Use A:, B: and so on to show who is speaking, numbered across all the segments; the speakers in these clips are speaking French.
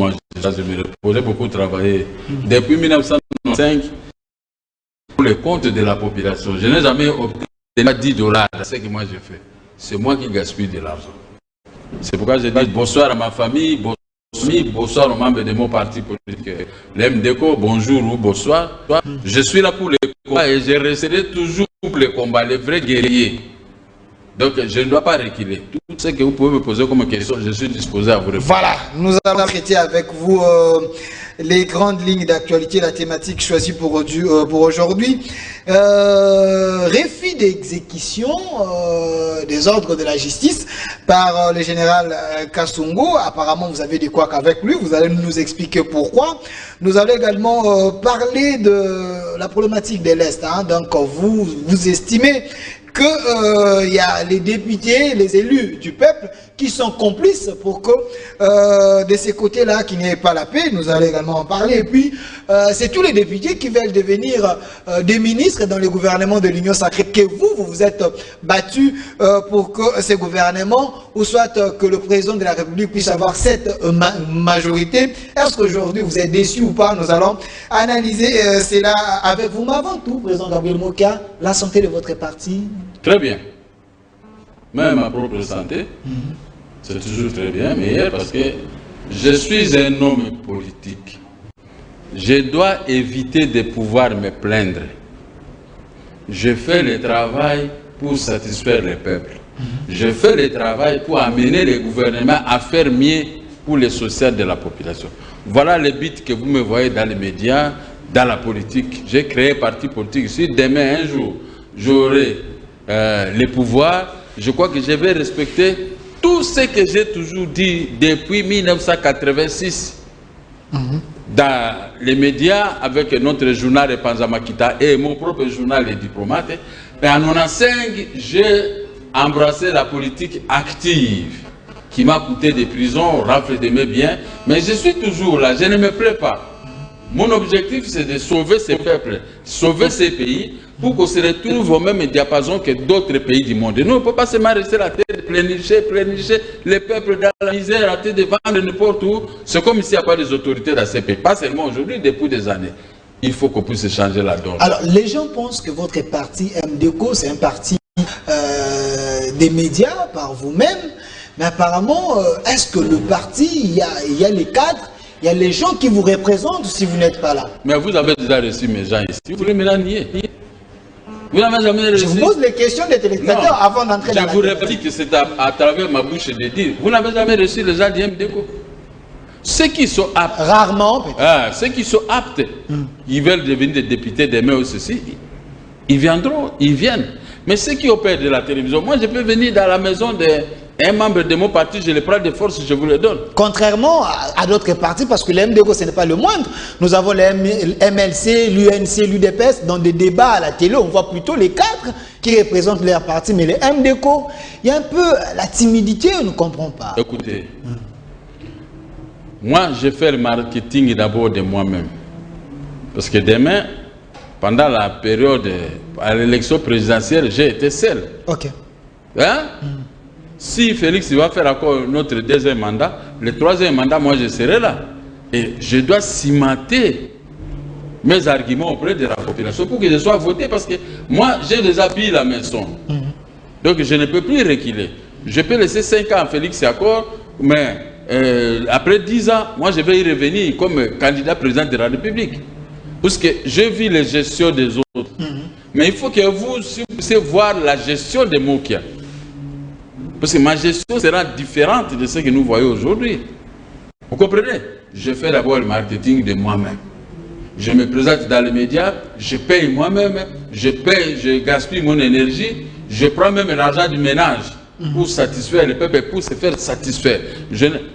A: moi, je me reposais beaucoup travailler. Depuis 1995, pour le compte de la population, je n'ai jamais obtenu $10 de ce que moi j'ai fait. C'est moi qui gaspille de l'argent. C'est pourquoi je dis bonsoir à ma famille, bonsoir aux membres de mon parti politique. L'MDECO, bonjour ou bonsoir. Je suis là pour les combats et je resterai toujours pour les combats, les vrais guerriers. Donc je ne dois pas reculer. Tout ce que vous pouvez me poser comme question, je suis disposé à vous répondre.
B: Voilà, nous allons traiter avec vous les grandes lignes d'actualité, la thématique choisie pour aujourd'hui. Refus d'exécution des ordres de la justice par le général Kasongo. Apparemment, vous avez des couacs avec lui. Vous allez nous expliquer pourquoi. Nous allons également parler de la problématique de l'Est. Hein. Donc, vous estimez que y a les députés, les élus du peuple qui sont complices pour que de ces côtés-là, qu'il n'y ait pas la paix. Nous allons également en parler. Et puis, c'est tous les députés qui veulent devenir des ministres dans le gouvernement de l'Union sacrée, que vous vous êtes battus pour que ces gouvernements, ou soit que le président de la République puisse avoir cette majorité. Est-ce qu'aujourd'hui vous êtes déçus ou pas? Nous allons analyser cela avec vous. Mais avant tout, président Gabriel Mokia, la santé de votre parti?
A: Très bien. Même ma propre santé, c'est toujours très bien, meilleur parce que je suis un homme politique. Je dois éviter de pouvoir me plaindre. Je fais le travail pour satisfaire le peuple. Je fais le travail pour amener le gouvernement à faire mieux pour les social de la population. Voilà le but que vous me voyez dans les médias, dans la politique. J'ai créé un parti politique. Si demain, un jour, j'aurai les pouvoirs, je crois que je vais respecter tout ce que j'ai toujours dit depuis 1986 dans les médias avec notre journal Panzamakita et mon propre journal Les Diplomates. Mais en 1995, j'ai embrassé la politique active qui m'a coûté des prisons, rafle de mes biens, mais je suis toujours là, je ne me plais pas. Mon objectif, c'est de sauver ces peuples, sauver ces pays, pour qu'on se retrouve au même diapason que d'autres pays du monde. Et nous, on ne peut pas seulement rester la tête, plénicher les peuples dans la misère, la tête de vendre n'importe où. C'est comme s'il n'y a pas des autorités dans ces pays. Pas seulement aujourd'hui, depuis des années. Il faut qu'on puisse changer la donne.
B: Alors, les gens pensent que votre parti MDECO, c'est un parti des médias par vous-même. Mais apparemment, est-ce que le parti, il y a les cadres, il y a les gens qui vous représentent si vous n'êtes pas là?
A: Mais vous avez déjà reçu mes gens ici. Vous voulez me la nier? Vous n'avez jamais reçu.
B: Je vous pose les questions des téléspectateurs avant d'entrer dans la...
A: Je vous répète que c'est à travers ma bouche de dire. Vous n'avez jamais reçu les gens du MDECO. Ceux qui sont aptes.
B: Rarement, peut-être.
A: Ceux qui sont aptes, ils veulent devenir des députés demain ou ceci. Ils viendront, ils viennent. Mais ceux qui opèrent de la télévision, moi je peux venir dans la maison d'un membre de mon parti, je les prends de force, je vous le donne. Contrairement
B: à d'autres partis, parce que le MDECO, ce n'est pas le moindre. Nous avons le MLC, l'UNC, l'UDPS, dans des débats à la télé, on voit plutôt les cadres qui représentent leur parti. Mais le MDECO, il y a un peu la timidité, on ne comprend pas.
A: Écoutez, moi je fais le marketing d'abord de moi-même. Parce que demain, pendant la période, à l'élection présidentielle, j'ai été seul.
B: Ok.
A: Hein? Si Félix va faire encore notre deuxième mandat, le troisième mandat, moi je serai là. Et je dois cimenter mes arguments auprès de la population pour que je sois voté. Parce que moi, j'ai déjà pris la maison. Donc je ne peux plus reculer. Je peux laisser 5 ans à Félix Yakor, mais après 10 ans, moi je vais y revenir comme candidat président de la République. Parce que je vis les gestions des autres. Mais il faut que vous puissiez voir la gestion de Mokia. Parce que ma gestion sera différente de ce que nous voyons aujourd'hui. Vous comprenez? Je fais d'abord le marketing de moi-même. Je me présente dans les médias, je paye moi-même, je gaspille mon énergie, je prends même l'argent du ménage pour satisfaire le peuple, pour se faire satisfaire.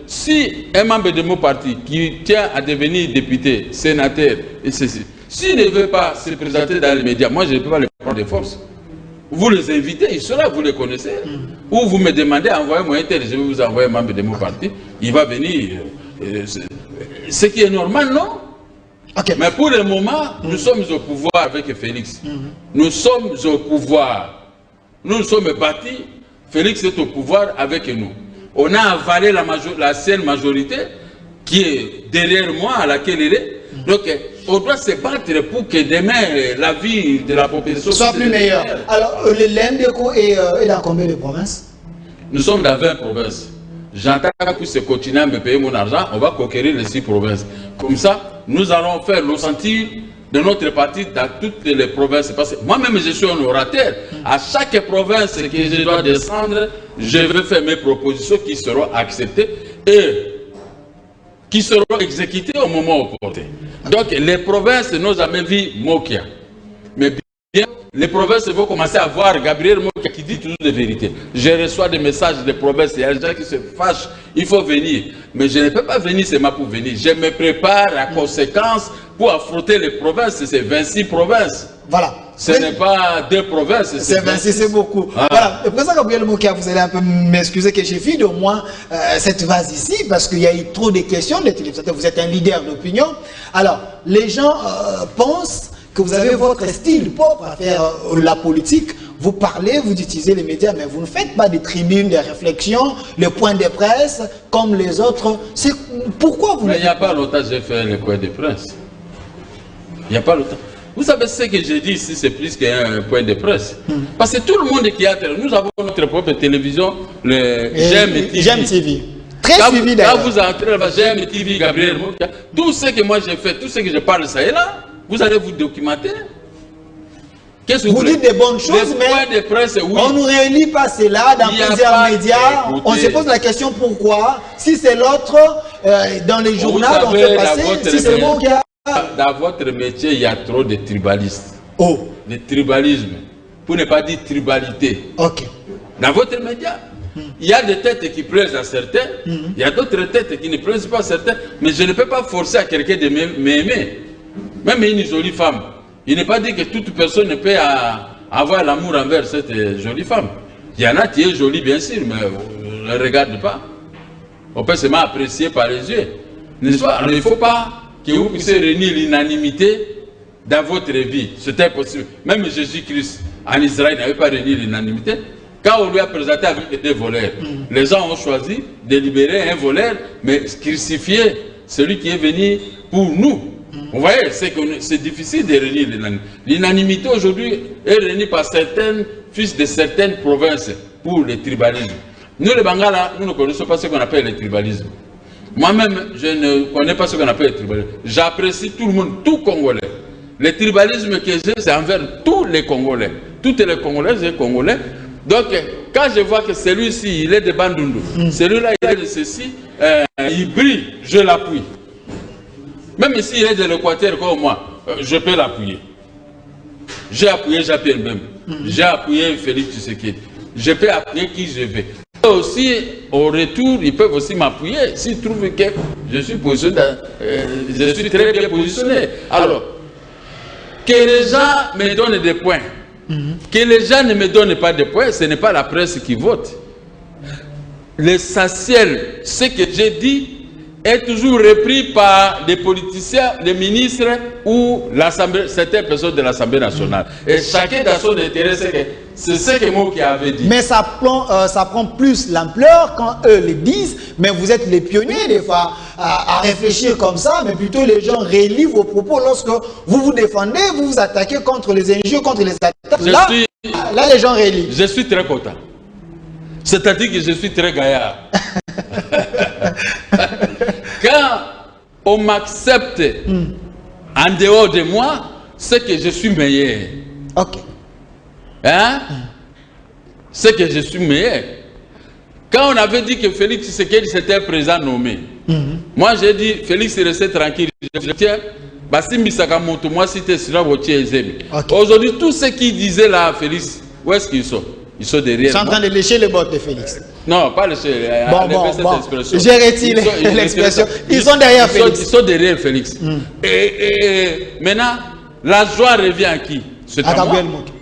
A: Si un membre de mon parti qui tient à devenir député, sénateur, et ceci, s'il ne veut pas se présenter dans les médias, moi je ne peux pas le prendre de force. Vous les invitez, ils sont là, vous les connaissez. Ou vous me demandez, envoyez-moi un tel, je vais vous envoyer un membre de mon parti, il va venir. Ce qui est normal, non? Okay. Mais pour le moment, nous sommes au pouvoir avec Félix. Nous sommes au pouvoir. Nous nous sommes bâtis. Félix est au pouvoir avec nous. On a avalé la seule majorité. qui est derrière moi, à laquelle il est. Donc, on doit se battre pour que demain, la vie de la population
B: soit plus meilleure. Alors, l'Indéco est dans combien de provinces?
A: Nous sommes dans 20 provinces. J'entends que ce continent me paye mon argent, on va conquérir les 6 provinces. Comme ça, nous allons faire le sentir de notre parti dans toutes les provinces. Parce que moi-même, je suis un orateur. À chaque province que je dois descendre, je vais faire mes propositions qui seront acceptées et qui seront exécutées au moment opportun. Donc, les provinces n'ont jamais vu Mokia. Mais bien, les provinces vont commencer à voir Gabriel Mokia qui dit toujours la vérité. Je reçois des messages des provinces, il y a des gens qui se fâchent, il faut venir. Mais je ne peux pas venir seulement pour venir. Je me prépare à conséquence pour affronter les provinces, c'est 26 provinces.
B: Voilà.
A: Ce n'est pas 2 provinces,
B: c'est 26, c'est beaucoup.
A: Ah.
B: Voilà. Le président Gabriel Mokia, vous allez un peu m'excuser que j'ai fait au moins cette vase ici, parce qu'il y a eu trop de questions des téléspectateurs. Vous êtes un leader d'opinion. Alors, les gens pensent que vous avez votre style propre à faire la politique. Vous parlez, vous utilisez les médias, mais vous ne faites pas des tribunes, des réflexions, les points de presse, comme les autres. Pourquoi vous...
A: Mais il n'y a pas longtemps que j'ai fait les points de presse. Il n'y a pas longtemps. Vous savez ce que j'ai dit ici, c'est plus qu'un point de presse. Parce que tout le monde qui a... Nous avons notre propre télévision, le GEM TV.
B: Très suivi d'ailleurs.
A: Quand vous entrez là-bas, GEM TV, Gabriel Mokia, tout ce que moi j'ai fait, tout ce que je parle, ça est là. Vous allez vous documenter. Qu'est-ce que
B: vous dites des bonnes choses, mais
A: de presse, oui.
B: On ne réunit pas cela dans plusieurs médias. On se pose la question pourquoi. Si c'est l'autre, dans les journaux, on fait passer. Si c'est bon qui a...
A: Dans votre métier, il y a trop de tribalistes.
B: Oh.
A: Le tribalisme. Pour ne pas dire tribalité.
B: Ok.
A: Dans votre média, il y a des têtes qui plaisent à certains, il y a d'autres têtes qui ne plaisent pas à certains, mais je ne peux pas forcer à quelqu'un de m'aimer. Même une jolie femme. Il n'est pas dit que toute personne ne peut avoir l'amour envers cette jolie femme. Il y en a qui est jolie, bien sûr, mais on ne regarde pas. On peut seulement apprécier par les yeux. N'est-ce pas? Alors, il ne faut pas que vous puissiez réunir l'unanimité dans votre vie. C'est impossible. Même Jésus-Christ, en Israël, n'avait pas réuni l'unanimité. Quand on lui a présenté avec des voleurs, les gens ont choisi de libérer un voleur, mais crucifier celui qui est venu pour nous. Vous voyez, c'est difficile de réunir l'unanimité. L'unanimité aujourd'hui est réunie par certains fils de certaines provinces pour le tribalisme. Nous, les Bangala, nous ne connaissons pas ce qu'on appelle le tribalisme. Moi-même, je ne connais pas ce qu'on appelle le tribalisme. J'apprécie tout le monde, tout Congolais. Le tribalisme que j'ai, c'est envers tous les Congolais. Toutes les Congolaises et Congolais. Donc, quand je vois que celui-ci, il est de Bandundu, celui-là, il est de ceci, il brille, je l'appuie. Même s'il est de l'Équateur comme moi, je peux l'appuyer. J'ai appuyé Jean-Pierre Mbembe. J'ai appuyé Félix Tshisekedi. Je peux appuyer qui je veux. Aussi, au retour, ils peuvent aussi m'appuyer s'ils trouvent que je suis positionné, je suis très bien positionné. Alors, que les gens me donnent des points, que les gens ne me donnent pas de points, ce n'est pas la presse qui vote. L'essentiel, ce que j'ai dit, est toujours repris par des politiciens, des ministres ou certaines personnes de l'Assemblée nationale. Et chacun dans son intérêt, c'est ce que moi qui avais dit.
B: Mais ça prend plus l'ampleur quand eux le disent, mais vous êtes les pionniers des fois à réfléchir comme ça, mais plutôt les gens relient vos propos lorsque vous vous défendez, vous vous attaquez contre les injures, contre les attaques. Là, les gens relient.
A: Je suis très content. C'est-à-dire que je suis très gaillard. Quand on m'accepte en dehors de moi, c'est que je suis meilleur.
B: Ok.
A: Hein? C'est que je suis meilleur. Quand on avait dit que Félix Tshisekedi c'était un président nommé, moi j'ai dit Félix restez tranquille. Je tiens, moi c'était aujourd'hui, tous ceux qui disaient là, Félix, où est-ce qu'ils sont? Ils sont derrière.
B: Ils sont en train de lécher les bottes de Félix.
A: Non, pas lécher.
B: Bon. J'ai retiré l'expression. Ils sont derrière Félix.
A: Ils sont derrière Félix. Et maintenant, la joie revient à qui?
B: C'est à Gabriel Mokia.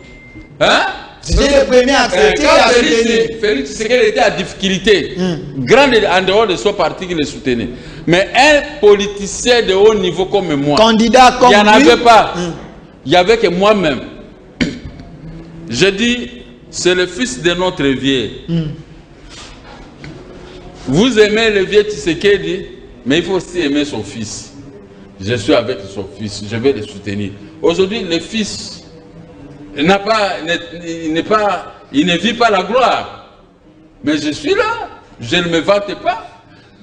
A: Hein?
B: C'est le premier à accepter.
A: Félix Tshisekedi était à difficulté. Grande en dehors de son parti qui le soutenait. Mais un politicien de haut niveau comme moi,
B: candidat comme lui,
A: il n'y en avait pas. Il n'y avait que moi-même. Je dis, c'est le fils de notre vieux. Vous aimez le vieux Tshisekedi, mais il faut aussi aimer son fils. Je suis avec son fils, je vais le soutenir. Aujourd'hui, le fils il ne vit pas la gloire. Mais je suis là, je ne me vante pas.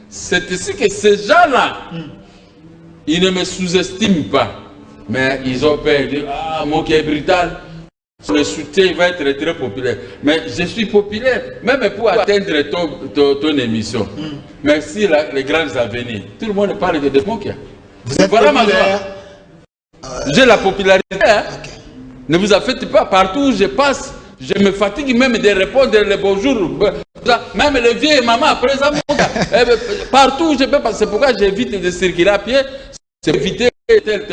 A: C'est ici que ces gens-là, ils ne me sous-estiment pas. Mais ils ont peur de dire, ah, mon qui est brutal, le soutien va être très populaire. Mais je suis populaire, même pour atteindre ton émission. Merci les grands avenirs. Tout le monde parle de Mokia.
B: Vous êtes
A: voilà
B: populaire.
A: J'ai la popularité. Hein?
B: Okay.
A: Ne vous affectez pas, partout où je passe, je me fatigue même de répondre les bonjours. Même les vieilles mamans, après ça, partout où je peux passer. C'est pourquoi j'évite de circuler à pied, c'est éviter tel.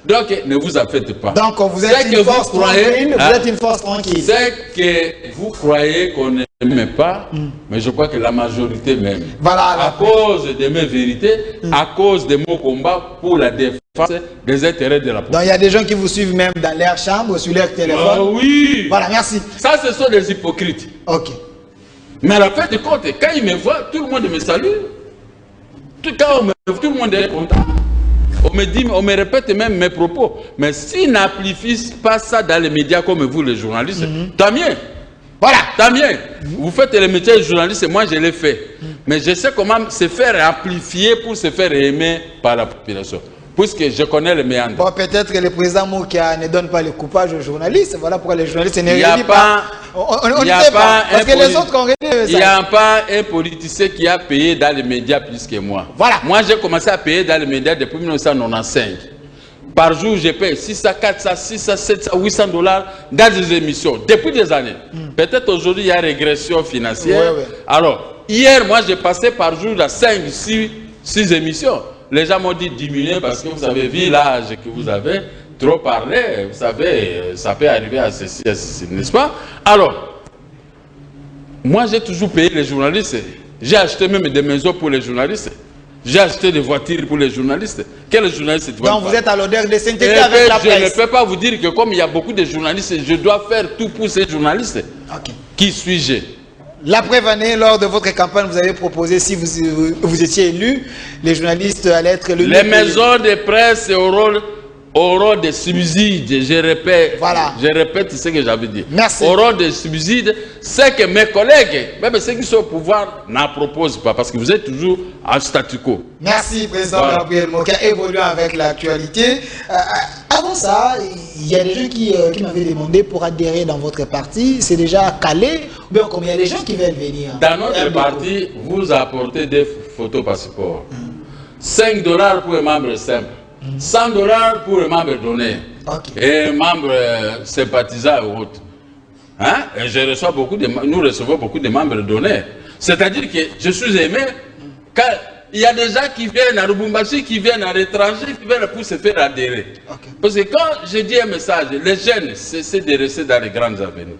A: Donc, ne vous affectez pas.
B: Donc, vous êtes une force tranquille. Vous êtes une force tranquille.
A: C'est que vous croyez qu'on ne m'aime pas, mais je crois que la majorité m'aime.
B: Voilà.
A: À cause de mes vérités, à cause de mon combat pour la défense des intérêts de la population.
B: Donc, il y a des gens qui vous suivent même dans leur chambre, sur leur téléphone.
A: Oui.
B: Voilà, merci.
A: Ça, ce sont des hypocrites.
B: Ok.
A: Mais à la fin de compte, quand ils me voient, tout le monde me salue. Quand on me voit, tout le monde est content. On me répète même mes propos. Mais s'ils n'amplifient pas ça dans les médias comme vous, les journalistes, tant mieux. Voilà, tant mieux. Vous faites le métier de journaliste et moi je l'ai fait. Mais je sais comment se faire amplifier pour se faire aimer par la population. Puisque je connais le méandre.
B: Bon, peut-être que le président Mokia ne donne pas le coupage aux journalistes. Voilà pourquoi les journalistes ne réalisent pas. On ne sait pas. Parce que les autres ont réalisé ça.
A: Il n'y a pas un politicien qui a payé dans les médias plus que moi.
B: Voilà.
A: Moi, j'ai commencé à payer dans les médias depuis 1995. Par jour, je paye 600, 400, 600, 700, 800 dollars dans des émissions. Depuis des années. Peut-être aujourd'hui, il y a régression financière.
B: Ouais.
A: Alors, hier, moi, j'ai passé par jour à 5, 6 émissions. Les gens m'ont dit diminuer parce que vous avez vu l'âge que vous avez, trop parlé, vous savez, ça peut arriver à ceci, n'est-ce pas? Alors, moi j'ai toujours payé les journalistes. J'ai acheté même des maisons pour les journalistes. J'ai acheté des voitures pour les journalistes. Quels journalistes
B: donc vous êtes à l'odeur de s'intégrer avec la presse.
A: Je ne peux pas vous dire que comme il y a beaucoup de journalistes, je dois faire tout pour ces journalistes.
B: Okay.
A: Qui suis-je?
B: L'après-année, lors de votre campagne, vous avez proposé, si vous étiez élu, les journalistes allaient être élus.
A: Les maisons de presse auront des subsides. Je répète ce que j'avais dit.
B: Merci.
A: Auront des subsides. C'est que mes collègues, même ceux qui sont au pouvoir, n'en proposent pas parce que vous êtes toujours en statu quo.
B: Merci, président Gabriel Mokia. Évoluant avec l'actualité. Avant ça, il y a des gens qui m'avaient demandé pour adhérer dans votre parti. C'est déjà calé ou bien combien il y a des gens qui veulent venir?
A: Dans notre parti, vous apportez des photos passeport. 5 dollars pour un membre simple. 100 dollars pour un membre donné. Et un membre sympathisant ou autre. Hein? Et nous recevons beaucoup de membres donnés. C'est-à-dire que je suis aimé quand il y a des gens qui viennent à Lubumbashi, qui viennent à l'étranger, qui viennent pour se faire adhérer. Parce que quand je dis un message, les jeunes cessent de rester dans les grandes avenues.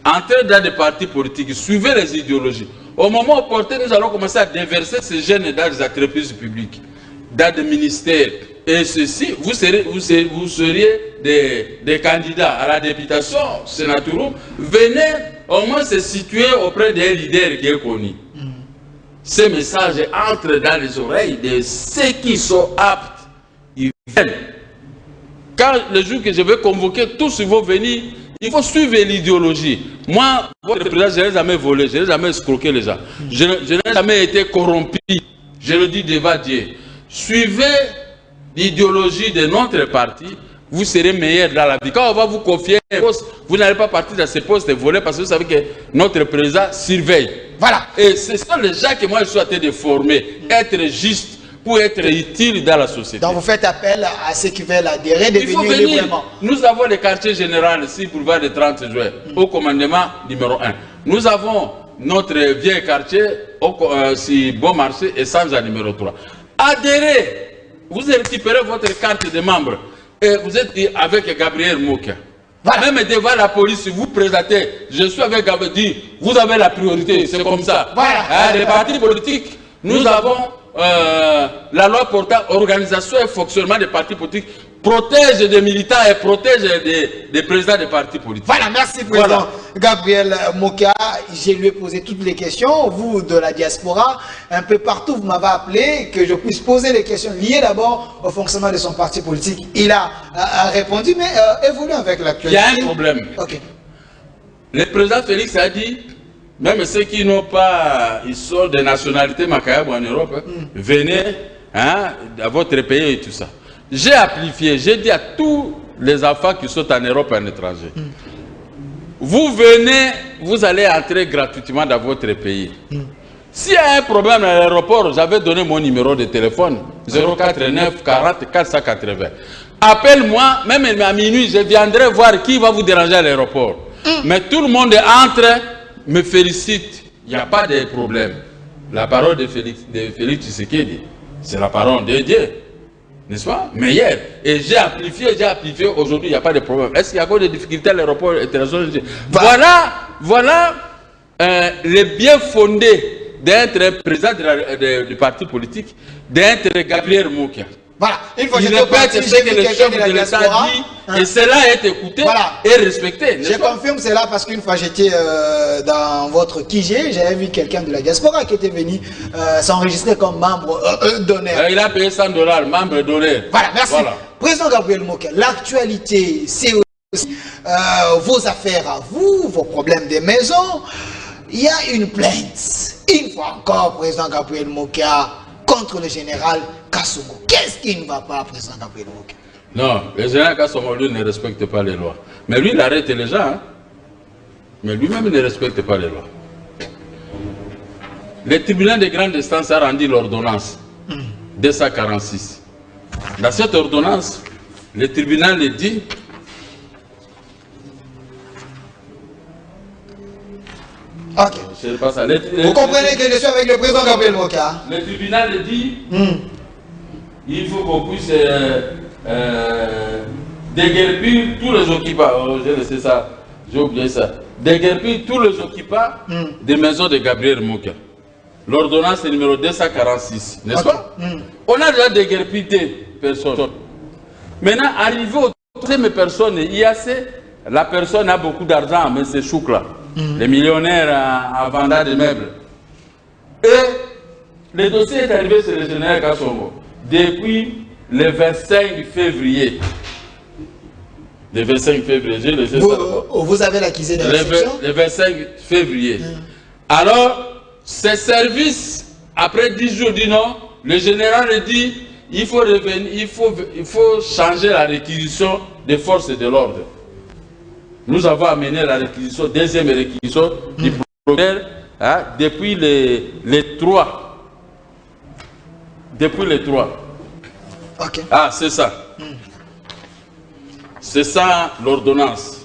A: Entrez dans des partis politiques, suivez les idéologies. Au moment opportun, nous allons commencer à déverser ces jeunes dans les entreprises publiques, dans des ministères. Et ceci, vous seriez des candidats à la députation sénatoriale. Venez au moins se situer auprès d'un leader qui est connu. Ces messages entrent dans les oreilles de ceux qui sont aptes. Ils viennent. Quand le jour que je vais convoquer, tous ils vont venir. Il faut suivre l'idéologie. Moi, votre président, je n'ai jamais volé, je n'ai jamais escroqué les gens. Je n'ai jamais été corrompu. Je le dis devant Dieu. Suivez l'idéologie de notre parti, vous serez meilleur dans la vie. Quand on va vous confier un poste, vous n'allez pas partir dans ces postes volés parce que vous savez que notre président surveille. Voilà. Et ce sont les gens que moi je suis en train de former, être juste pour être utile dans la société. Donc vous faites appel à ceux qui veulent adhérer, de venir librement. Nous avons le quartier général ici, boulevard de 30 juin, au commandement numéro 1. Nous avons notre vieux quartier, si bon marché, et Sanza numéro 3. Adhérez. Vous récupérez votre carte de membre et vous êtes avec Gabriel Mokia. Voilà. Même devant la police, vous présentez, je suis avec Gabriel, vous avez la priorité, c'est comme ça. Voilà. Les partis politiques, nous avons la loi portant organisation et fonctionnement des partis politiques. protège des militants et protège des présidents des partis politiques.
B: Voilà, merci président Gabriel Mokia. Je lui ai posé toutes les questions. Vous de la diaspora, un peu partout, vous m'avez appelé que je puisse poser les questions liées d'abord au fonctionnement de son parti politique. Il a répondu, mais évolue avec l'actualité.
A: Il y a un problème.
B: Okay.
A: Le président Félix a dit, même ceux qui n'ont pas, ils sont de nationalité Makayab en Europe, venez à votre pays et tout ça. J'ai amplifié, j'ai dit à tous les enfants qui sont en Europe et en étranger, vous venez, vous allez entrer gratuitement dans votre pays. S'il y a un problème à l'aéroport, j'avais donné mon numéro de téléphone, 049 40 480. Appelle-moi, même à minuit, je viendrai voir qui va vous déranger à l'aéroport. Mais tout le monde entre, me félicite, il n'y a pas de problème. La parole de Félix Tshisekedi, c'est la parole de Dieu. N'est-ce pas? Mais hier, et j'ai amplifié, aujourd'hui, il n'y a pas de problème. Est-ce qu'il y a encore des difficultés à l'aéroport international? Voilà le bien fondé d'être président du parti politique, d'être Gabriel Mokia.
B: Voilà, une fois
A: il répète ce que le chef de l'État dit, et cela est écouté et respecté.
B: Je confirme cela parce qu'une fois j'étais dans votre QG, j'avais vu quelqu'un de la diaspora qui était venu s'enregistrer comme membre d'honneur.
A: Il a payé $100, membre d'honneur.
B: Voilà, merci. Voilà. Président Gabriel Mokia, l'actualité, c'est aussi vos affaires à vous, vos problèmes des maisons. Il y a une plainte, une fois encore, président Gabriel Mokia, contre le général Kassongo. Qu'est-ce qui ne va pas, président Gabriel Mokia?
A: Non, le général Kassongo, lui, ne respecte pas les lois. Mais lui, il arrête les gens. Hein? Mais lui-même, il ne respecte pas les lois. Le tribunal de grande instance a rendu l'ordonnance 246. Dans cette ordonnance, le tribunal le dit.
B: Ok. Vous comprenez que je suis avec le président Gabriel Mokia.
A: Le tribunal dit il faut qu'on puisse déguerpir tous les occupants. Oh, j'ai laissé ça, j'ai oublié ça. Déguerpir tous les occupants des maisons de Gabriel Mokia. L'ordonnance est numéro 246, n'est-ce pas? On a déjà déguerpi des personnes. Maintenant, arrivé aux troisième personnes, la personne a beaucoup d'argent, mais c'est chouk là. Les millionnaires en vendant des meubles. Et le dossier est arrivé sur le général Kassongo depuis le 25 février. Le 25 février, j'ai laissé ça.
B: Vous avez l'accusé de l'instruction?
A: Le 25 février. Alors, ces services, après 10 jours, dit non. Le général dit il faut revenir, il faut changer la réquisition des forces de l'ordre. Nous avons amené la réquisition, deuxième réquisition du procureur depuis les 3. Depuis les 3.
B: Okay.
A: Ah, c'est ça. C'est ça l'ordonnance.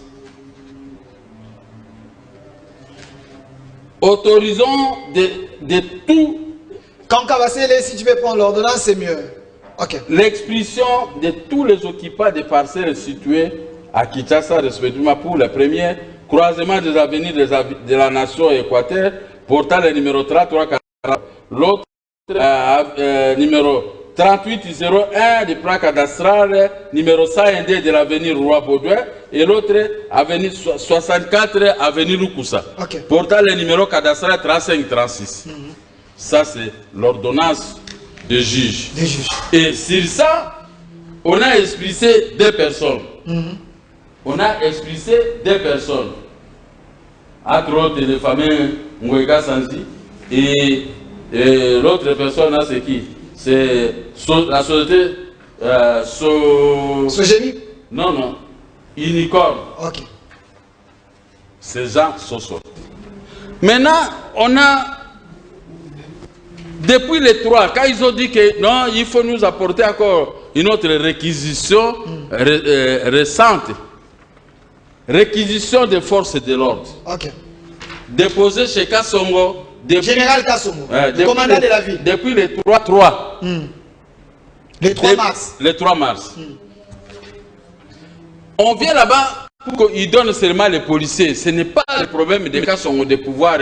A: Autorisons de tout.
B: Quand Kabassele, si tu veux prendre l'ordonnance, c'est mieux. Okay.
A: L'expulsion de tous les occupants des parcelles situées à Kinshasa, respectivement pour le premier croisement des avenirs de la nation Équateur, portant le numéro 3340, l'autre numéro 3801 du plan cadastral, numéro 102 de l'avenir Roi Baudouin, et l'autre avenue 64 avenue Lukusa, portant le numéro cadastral 3536. Ça, c'est l'ordonnance de juge. Et sur ça, on a expulsé 2 personnes. On a expulsé 2 personnes. Entre autres, les familles Ngwega Sanzi. Et l'autre personne, c'est qui? C'est la société.
B: Sogénie?
A: Non. Unicorn.
B: Ok.
A: Ces gens sont sortis. Maintenant, on a. Depuis les 3, quand ils ont dit que non, il faut nous apporter encore une autre réquisition récente. Réquisition des forces de l'ordre.
B: Ok.
A: Déposé chez Kassongo.
B: Général Kassongo, le commandant de la ville.
A: Depuis le 3.
B: Le 3 mars.
A: Le 3 mars. On vient là-bas pour qu'ils donnent seulement les policiers. Ce n'est pas le problème de Kassongo de pouvoir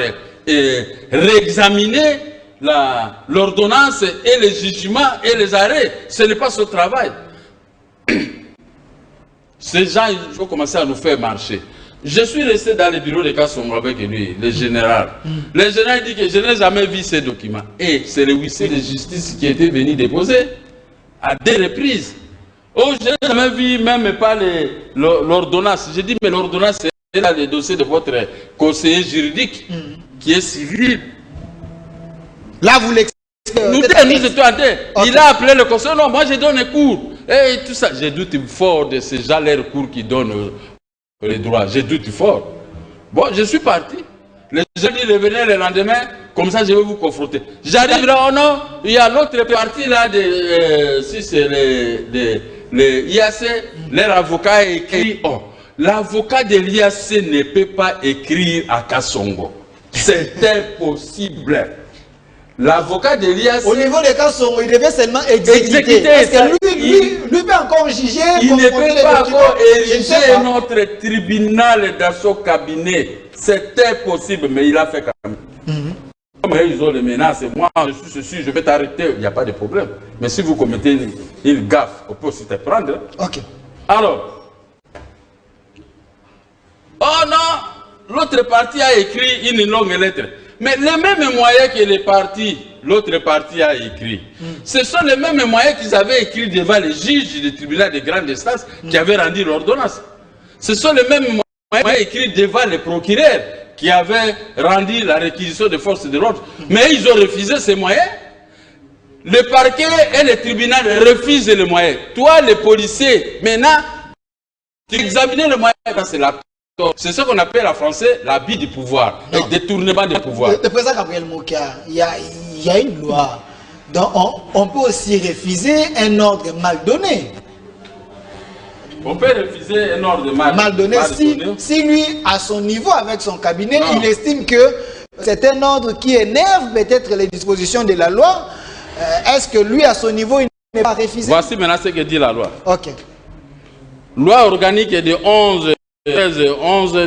A: réexaminer l'ordonnance et les jugements et les arrêts. Ce n'est pas ce travail. Ces gens, il faut commencer à nous faire marcher. Je suis resté dans le bureau de Kassongo avec lui, le général. Le général dit que je n'ai jamais vu ces documents. Et c'est le huissier de justice qui était venu déposer à 2 reprises. Oh, je n'ai jamais vu même pas l'ordonnance. J'ai dit, mais l'ordonnance, c'est là le dossier de votre conseiller juridique qui est civil.
B: Là, vous l'expliquez.
A: Nous étions en terre. Il a appelé le conseiller. Non, moi je donne cours. Et tout ça. Je doute fort de ces gens, leurs cours qui donnent les droits. Je doute fort. Bon, je suis parti. Les gens disent, revenez le lendemain, comme ça je vais vous confronter. J'arrive là, oh non, il y a l'autre partie là, si c'est les IAC, leur avocat a écrit, oh, l'avocat de l'IAC ne peut pas écrire à Kassongo. C'est impossible. L'avocat de l'IAC... Au
B: niveau de Kassongo, il devait seulement exécuter. Parce que lui peut encore juger...
A: Il ne peut pas encore ériger notre tribunal dans son cabinet. C'est impossible, mais il a fait quand même. Comme ils ont les menaces, moi je suis ceci, je vais t'arrêter, il n'y a pas de problème. Mais si vous commettez une gaffe, on peut aussi te prendre.
B: Ok.
A: Alors, oh non, l'autre parti a écrit une longue lettre. Mais les mêmes moyens que l'autre parti a écrit, ce sont les mêmes moyens qu'ils avaient écrits devant les juges du tribunal de grande instance qui avaient rendu l'ordonnance. Ce sont les mêmes moyens écrits devant les procureurs qui avaient rendu la réquisition de forces de l'ordre. Mais ils ont refusé ces moyens. Le parquet et le tribunal refusent les moyens. Toi, les policiers, maintenant, tu examines les moyens, c'est la... C'est ce qu'on appelle en français l'abus du pouvoir, le détournement du pouvoir.
B: Le président Gabriel Moukia, il y a une loi. Donc on peut aussi refuser un ordre mal donné.
A: On peut refuser un ordre mal donné
B: si lui, à son niveau, avec son cabinet, il estime que c'est un ordre qui énerve peut-être les dispositions de la loi. Est-ce que lui, à son niveau, il n'est pas refusé?
A: Voici maintenant ce que dit la loi.
B: Ok.
A: Loi organique de 11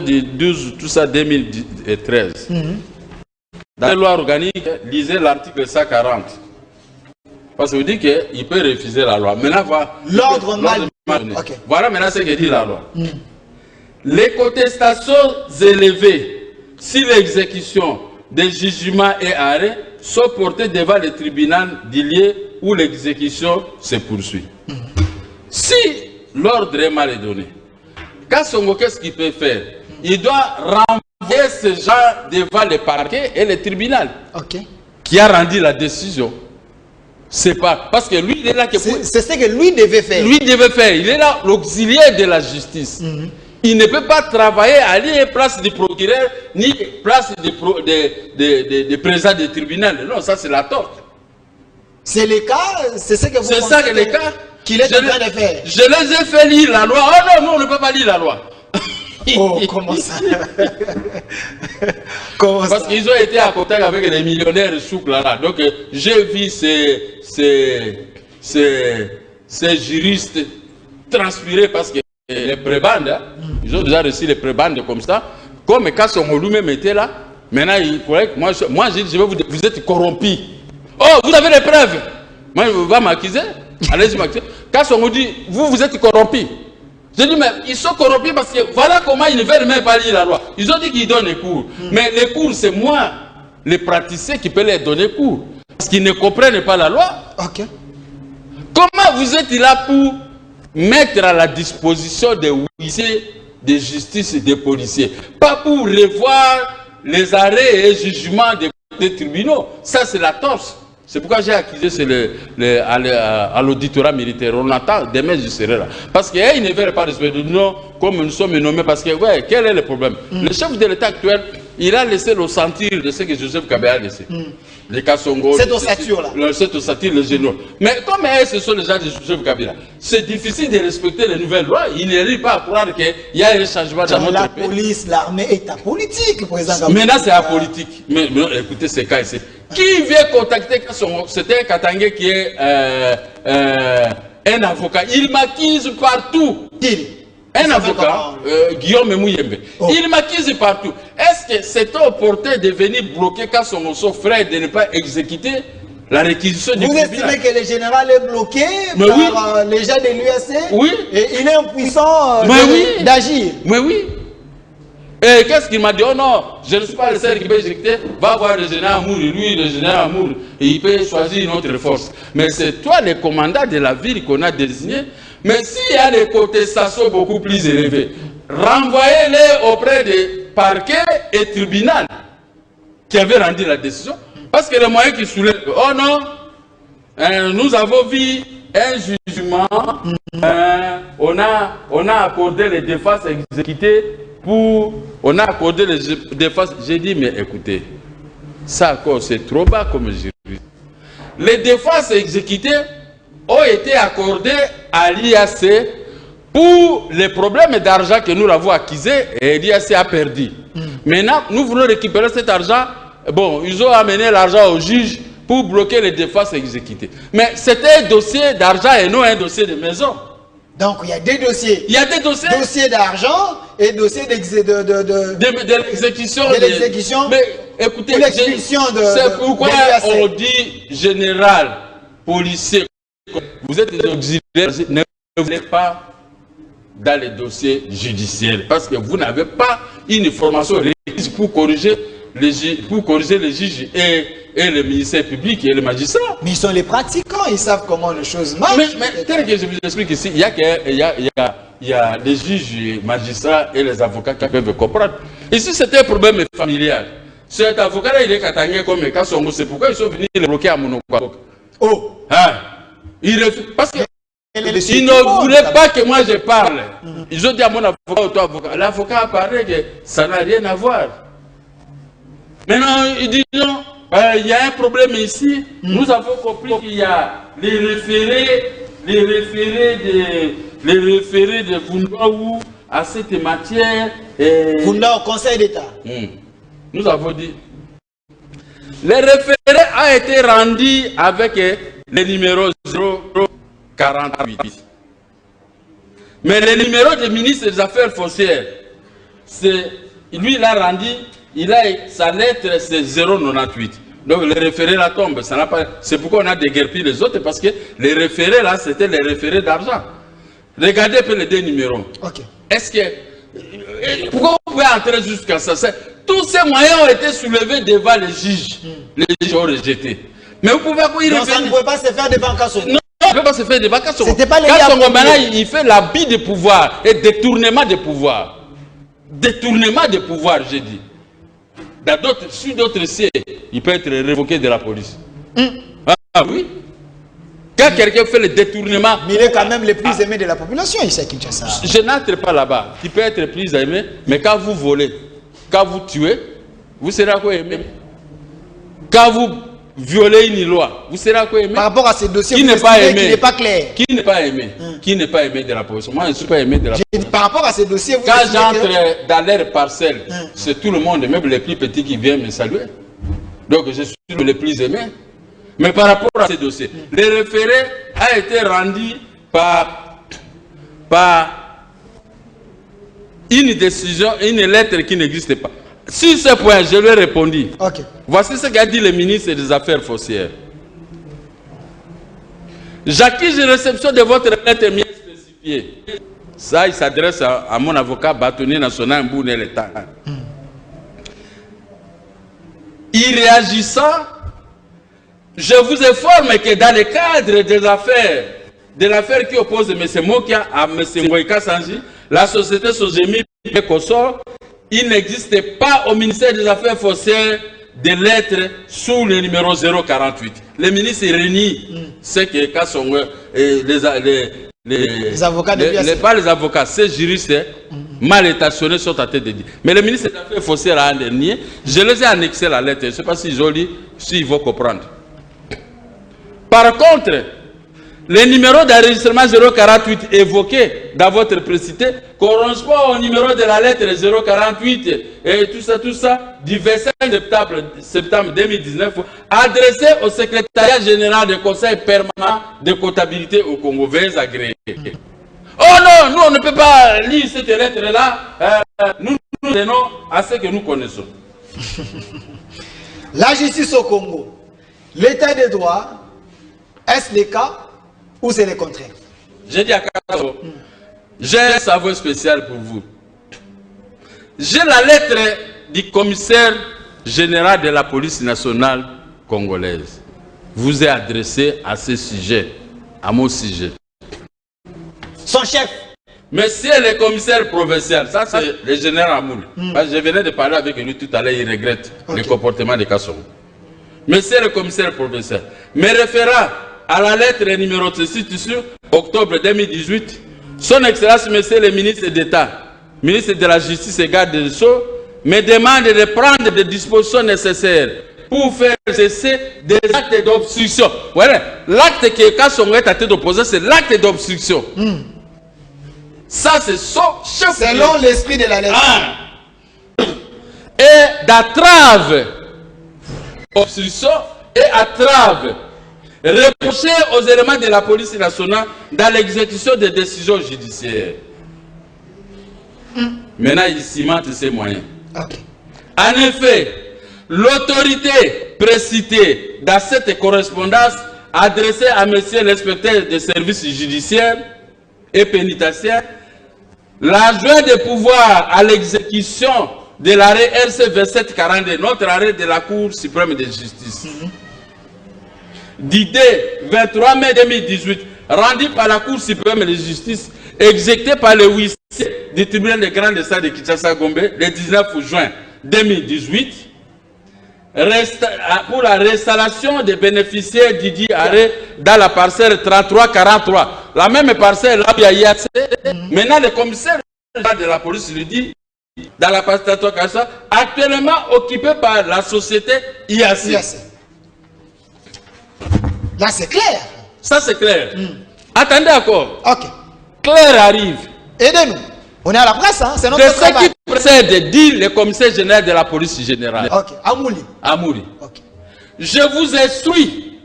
A: du 12, tout ça, 2013. Dans la loi organique, lisez l'article 140. Parce que vous dites qu'il peut refuser la loi. Maintenant,
B: l'ordre mal donné.
A: Okay. Voilà maintenant ce que dit la loi. Les contestations élevées, si l'exécution des jugements et arrêts sont portées devant le tribunal du lieu où l'exécution se poursuit. Si l'ordre est mal donné, Kassongo, qu'est-ce qu'il peut faire? Il doit renvoyer ces gens devant le parquet et le tribunal qui a rendu la décision. C'est pas parce que lui il est là que
B: c'est ce que lui devait faire.
A: Lui devait faire. Il est là l'auxiliaire de la justice. Il ne peut pas travailler à la place du procureur ni place de président du tribunal. Non, ça c'est la torte.
B: C'est le cas, c'est ce que vous
A: pensez. C'est ça que le cas
B: qu'il est en train de faire.
A: Je les ai fait lire la loi. Oh non, non, on ne peut pas lire la loi.
B: Oh, comment ça?
A: Parce qu'ils ont été à contact avec les millionnaires souples là. Donc j'ai vu ces juristes transpirer parce que les prébandes, ils ont déjà reçu les prébandes comme ça. Comme Kassongo lui-même était là, maintenant il pourrait que moi j'ai dit, vous êtes corrompus. Oh, vous avez les preuves. Moi, je vais m'accuser. Allez-y m'accuser. Kassongo dit, vous êtes corrompus. J'ai dit, mais ils sont corrompus parce que voilà comment ils ne veulent même pas lire la loi. Ils ont dit qu'ils donnent les cours. Mais les cours, c'est moi, les praticiens, qui peuvent les donner cours. Parce qu'ils ne comprennent pas la loi. Comment vous êtes là pour mettre à la disposition des huissiers de justice et des policiers? Pas pour revoir les arrêts et jugements des tribunaux. Ça, c'est la torse. C'est pourquoi j'ai accusé à l'auditorat militaire. On attend, demain je serai là. Parce qu'ils ne veulent pas respecter nous comme nous sommes nommés. Parce que, ouais, quel est le problème? Le chef de l'État actuel, il a laissé le sentir de ce que Joseph Kabila a laissé. Les Kassongo,
B: cette ossature-là.
A: Cette ossature, les généraux. Mais comme ce sont les gens de Joseph Kabila, c'est difficile de respecter les nouvelles lois. Il n'arrive pas à croire qu'il y a un changement dans notre pays.
B: La police, l'armée est apolitique, président.
A: Maintenant, c'est apolitique. Mais écoutez, ces cas ici. Qui vient contacter Kassongo? C'était un Katangé qui est un avocat. Il m'accuse partout. Un avocat, Guillaume Mouyembe. Il m'accuse partout. Est-ce que c'est opportun de venir bloquer Kassongo, son frère, de ne pas exécuter la réquisition du tribunal.
B: Vous estimez que le général est bloqué par les gens de l'UAC?
A: Oui.
B: Et il est impuissant d'agir?
A: Mais oui. Et qu'est-ce qu'il m'a dit? Oh non, je ne suis pas le seul qui peut exécuter. Va voir le général Amour. Lui, le général Amour, et il peut choisir une autre force. Mais c'est toi, le commandant de la ville, qu'on a désigné. Mais s'il y a des contestations beaucoup plus élevées, renvoyez-les auprès des parquets et tribunaux qui avaient rendu la décision. Parce que les moyens qui soulèvent, oh non, nous avons vu un jugement, on a accordé les défenses exécutées on a accordé les défenses. J'ai dit, mais écoutez, ça c'est trop bas comme juriste. Les défenses exécutées ont été accordées à l'IAC pour les problèmes d'argent que nous l'avons accusé et l'IAC a perdu. Maintenant, nous voulons récupérer cet argent. Bon, ils ont amené l'argent au juge pour bloquer les défenses exécutées. Mais c'était un dossier d'argent et non un dossier de maison.
B: Donc, il y a des dossiers.
A: Il y a des dossiers.
B: Dossier d'argent et dossier de
A: l'exécution.
B: De l'exécution.
A: Mais écoutez, c'est pourquoi on dit général, policier. Vous êtes des auxiliaires, ne voulez pas dans les dossiers judiciaires. Parce que vous n'avez pas une formation requise pour corriger les juges et le ministère public et les magistrats.
B: Mais ils sont les pratiquants, ils savent comment les choses marchent.
A: Mais tel que je vous explique ici, il y a les juges, les magistrats et les avocats qui peuvent comprendre. Ici, c'était un problème familial. Cet avocat-là, il est katangé comme Kassongo. C'est pourquoi ils sont venus le bloquer à Monokwa.
B: Oh!
A: Parce qu'ils ne voulaient pas que moi je parle. Ils ont dit à mon avocat, l'avocat a parlé que ça n'a rien à voir. Maintenant, ils disent non, il y a un problème ici. Nous avons compris qu'il y a les référés de Fundaou à cette matière.
B: Fundaou, Conseil d'État.
A: Nous avons dit. Le référé a été rendu avec le numéro 048. Mais le numéro du ministre des Affaires foncières, lui, il a rendu. Sa lettre, c'est 098. Donc, le référé là tombe. C'est pourquoi on a déguerpi les autres, parce que les référés là, c'était les référés d'argent. Regardez un peu les deux numéros.
B: Okay.
A: Est-ce que... Pourquoi vous pouvez entrer jusqu'à ça? Tous ces moyens ont été soulevés devant les juges. Les juges ont rejeté. Mais vous pouvez...
B: Non, ça ne pouvait pas se faire devant Kassongo.
A: Non, ça ne pouvait pas se faire devant Kassongo.
B: C'était pas les
A: Kassongo, maintenant, il fait l'abus de pouvoir et détournement de pouvoir. Détournement de pouvoir, j'ai dit. Sur d'autres dossiers, il peut être révoqué de la police. Ah oui. Quand quelqu'un fait le détournement...
B: Mais il est quand même le plus aimé de la population ici à Kinshasa.
A: Je n'entre pas là-bas. Il peut être plus aimé, mais quand vous volez, quand vous tuez, vous serez à quoi aimé? Quand vous violez une loi, vous serez à quoi aimé? Par
B: rapport à ces dossiers,
A: qui n'est pas aimé,
B: qui n'est pas clair.
A: Qui n'est pas aimé? Qui n'est pas aimé de la population? Moi, je ne suis pas aimé de la population.
B: Par rapport à ces dossiers, vous
A: quand j'entre dans leur parcelle, c'est tout le monde, même les plus petits qui viennent me saluer. Donc, je suis le plus aimé. Mais par rapport à ces dossiers, le référé a été rendu par une décision, une lettre qui n'existe pas. Sur ce point, je lui ai répondu.
B: Okay.
A: Voici ce qu'a dit le ministre des Affaires foncières. J'accuse la réception de votre lettre bien spécifiée. Ça, il s'adresse à mon avocat bâtonnier national Mbouné l'État. Y réagissant, je vous informe que dans le cadre de l'affaire qui oppose M. Mokia à M. Ngoïka Sanji, la société Sogemi Pécosor, il n'existe pas au ministère des Affaires foncières des lettres sous le numéro 048. Le ministre renie ce que Kassongo et les avocats pas les avocats, ces juristes mal intentionnés sont à tête de dire. Mais le ministre des Affaires foncières a renié. Je les ai annexé la lettre. Je ne sais pas s'ils ont lu, s'ils vont comprendre. Par contre, le numéro d'enregistrement 048 évoqué dans votre précité correspond au numéro de la lettre 048 et tout ça du 25 septembre 2019 adressé au secrétariat général du Conseil permanent de comptabilité au Congo, veuillez agréer. Oh non, nous on ne peut pas lire cette lettre-là, nous donnons à ce que nous connaissons.
B: La justice au Congo l'état de droit, est-ce le cas ou c'est le contraire?
A: J'ai dit à Kasso, j'ai un savoir spécial pour vous. J'ai la lettre du commissaire général de la police nationale congolaise. Vous est adressé à ce sujet, à mon sujet.
B: Son chef.
A: Monsieur le commissaire provincial, ça c'est le général Amoul. Je venais de parler avec lui tout à l'heure, il regrette le comportement de Kassongo. Monsieur le commissaire provincial, me référant à la lettre numéro 36 octobre 2018, son excellence monsieur le ministre d'État, ministre de la Justice et garde des Sceaux, me demande de prendre des dispositions nécessaires pour faire cesser des actes d'obstruction. Voilà, l'acte que Kassongo est à tête d'opposer, c'est l'acte d'obstruction. Ça, c'est son chef.
B: Selon l'esprit de la lettre.
A: Et d'attrave, obstruction et attrave, reproché aux éléments de la police nationale dans l'exécution des décisions judiciaires. Maintenant, il cimente ses moyens. En effet, l'autorité précitée dans cette correspondance adressée à monsieur l'inspecteur des services judiciaires et pénitentiaires, l'adjoint de pouvoir à l'exécution de l'arrêt RC 2742, notre arrêt de la Cour suprême de justice, d'idée 23 mai 2018, rendu par la Cour suprême de justice, exécuté par le huissier du tribunal de grande instance de Kinshasa-Gombe le 19 juin 2018, pour la réinstallation des bénéficiaires Didier Arrêt dans la parcelle 33-43. La même parcelle là où il y a maintenant le commissaire de la police lui dit, dans la parcelle 33-43, actuellement occupée par la société IAC.
B: Là c'est clair.
A: Ça c'est clair. Attendez encore.
B: Ok.
A: Claire arrive.
B: Aidez-nous. On est à la presse, hein? C'est notre
A: de
B: travail.
A: Ce qui précède, dit le commissaire général de la police générale.
B: Ok. Amouli.
A: Amouli.
B: Ok.
A: Je vous instruis.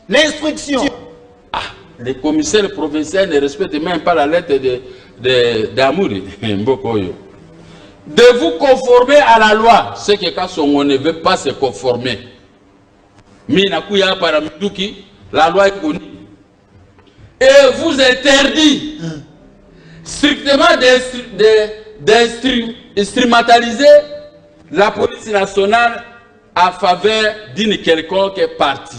B: L'instruction.
A: Ah, le commissaire provincial ne respecte même pas la lettre d'Amouli. De vous conformer à la loi. Ce que quand on ne veut pas se conformer. La loi est connue. Et vous interdit strictement d'instrumentaliser la police nationale à faveur d'une quelconque partie.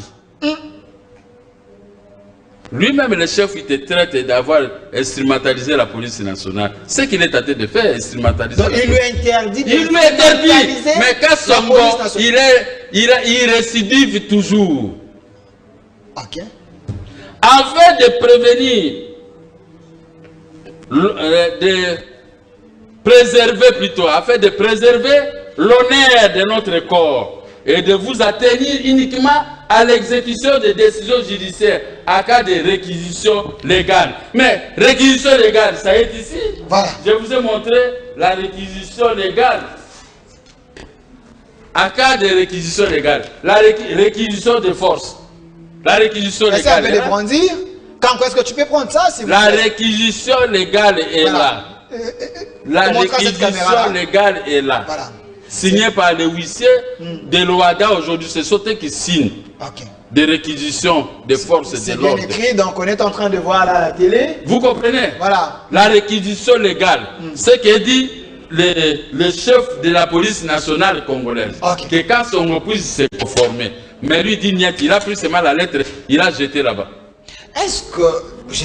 A: Lui-même, le chef, il te traite d'avoir instrumentalisé la police nationale. Ce qu'il est tenté de faire, instrumentaliser.
B: Donc, il lui interdit
A: il lui interdit. Mais quand son bon, il récidive toujours.
B: Ok.
A: Afin de prévenir, de préserver plutôt, afin de préserver l'honneur de notre corps et de vous atteindre uniquement à l'exécution des décisions judiciaires à cas de réquisition légale. Mais réquisition légale, ça est ici.
B: Voilà.
A: Je vous ai montré la réquisition légale. À cas de réquisition légale, la réquisition de force. La réquisition légale.
B: Est-ce qu'on peut le brandir? Quand est-ce que tu peux prendre ça si vous
A: La réquisition légale est là. La réquisition légale est là.
B: Voilà.
A: Signé par le huissier de l'OADA aujourd'hui, c'est sauté qui signe des réquisitions de forces de l'ordre.
B: C'est bien écrit, donc on est en train de voir là à la télé.
A: Vous comprenez?
B: Voilà.
A: La réquisition légale, ce que dit le chef de la police nationale congolaise, que quand son puisse se conformer, mais lui dit niet, il a pris seulement la lettre, il a jeté là-bas.
B: Est-ce que, je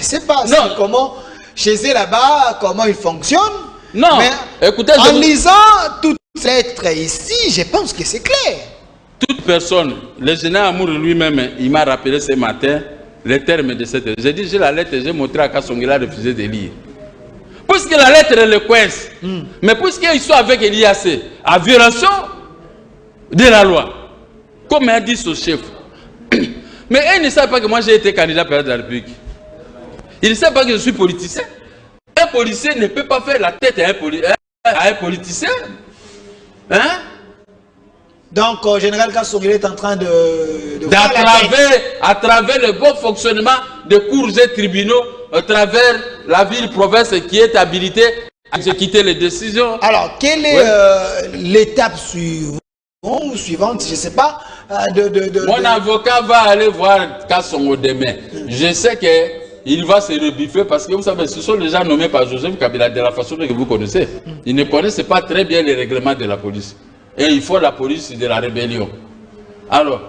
B: sais pas non. Comment, chez eux là-bas, comment ils fonctionnent.
A: Non,
B: mais
A: écoutez,
B: en lisant toutes ces lettres ici, je pense que c'est clair.
A: Toute personne, le général Amour lui-même, il m'a rappelé ce matin les termes de cette lettre. J'ai dit, j'ai la lettre, j'ai montré à Kassongo, il a refusé de lire. Puisque la lettre le coince, mais puisqu'ils sont avec l'IAC, à violation de la loi, comme a dit son chef. Mais ils ne savent pas que moi j'ai été candidat président de la République. Ils ne savent pas que je suis politicien. Un policier ne peut pas faire la tête à un politicien. Hein? Donc,
B: Général Kassongo est en train
A: à travers le bon fonctionnement des cours et tribunaux, à travers la ville-province qui est habilitée à exécuter les décisions.
B: Alors, quelle est l'étape suivante? ou suivante, je ne sais pas.
A: Mon avocat va aller voir Kassongo demain. Je sais qu'il va se rebiffer parce que vous savez, ce sont les gens nommés par Joseph Kabila de la façon que vous connaissez. Ils ne connaissent pas très bien les règlements de la police. Et il faut la police de la rébellion. Alors,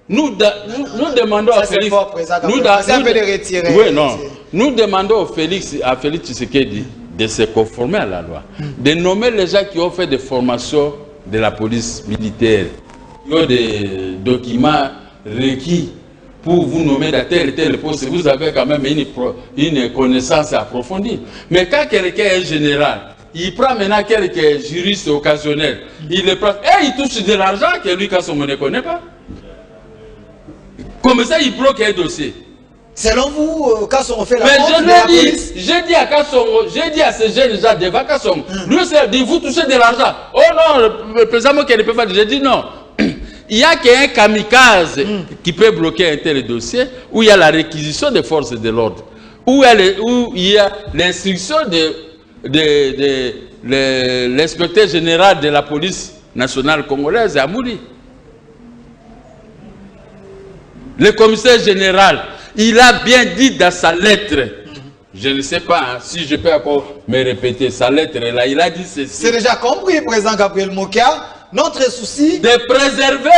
A: nous demandons à Félix... Nous demandons à Félix Tshisekedi de se conformer à la loi. De nommer les gens qui ont fait des formations de la police militaire, qui ont des documents requis pour vous nommer dans tel et tel poste. Vous avez quand même une connaissance approfondie. Mais quand quelqu'un est général, il prend maintenant quelques juristes occasionnels, il les prend, et il touche de l'argent que lui, Kassongo ne connaît pas. Comme ça, il bloque un dossier.
B: Selon vous, Kassongo fait la
A: porte de la police. J'ai dit à Kassongo, j'ai dit à ces jeunes gens devant Kassongo, lui, c'est dit, vous touchez de l'argent. Oh non, le président Moké ne peut pas dire. J'ai dit non. Il n'y a qu'un kamikaze qui peut bloquer un tel dossier, où il y a la réquisition des forces de l'ordre, où il y a l'instruction de l'inspecteur général de la police nationale congolaise, Amouri. Le commissaire général, il a bien dit dans sa lettre, je ne sais pas si je peux encore me répéter, sa lettre là, il a dit ceci.
B: C'est déjà compris, président Gabriel Mokia. Notre souci
A: de préserver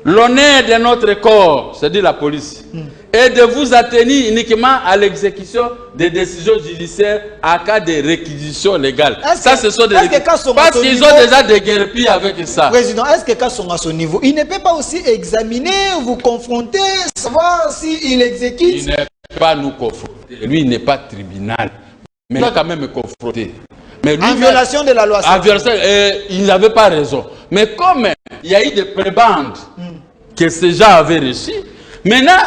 A: l'honneur de notre corps, c'est-à-dire la police, et de vous atteindre uniquement à l'exécution des décisions judiciaires en cas de réquisition légale. Ça, ce sont des parce qu'ils ont déjà déguerpi avec ça.
B: Président, est-ce que Kassongo à son niveau, il ne peut pas aussi examiner, vous confronter, savoir s'il exécute?
A: Il ne peut pas nous confronter. Lui, il n'est pas tribunal. Mais il doit quand même me confronter. Mais lui,
B: en violation de la loi.
A: Il n'avait pas raison. Mais comme il y a eu des prébendes que ces gens avaient reçus, maintenant,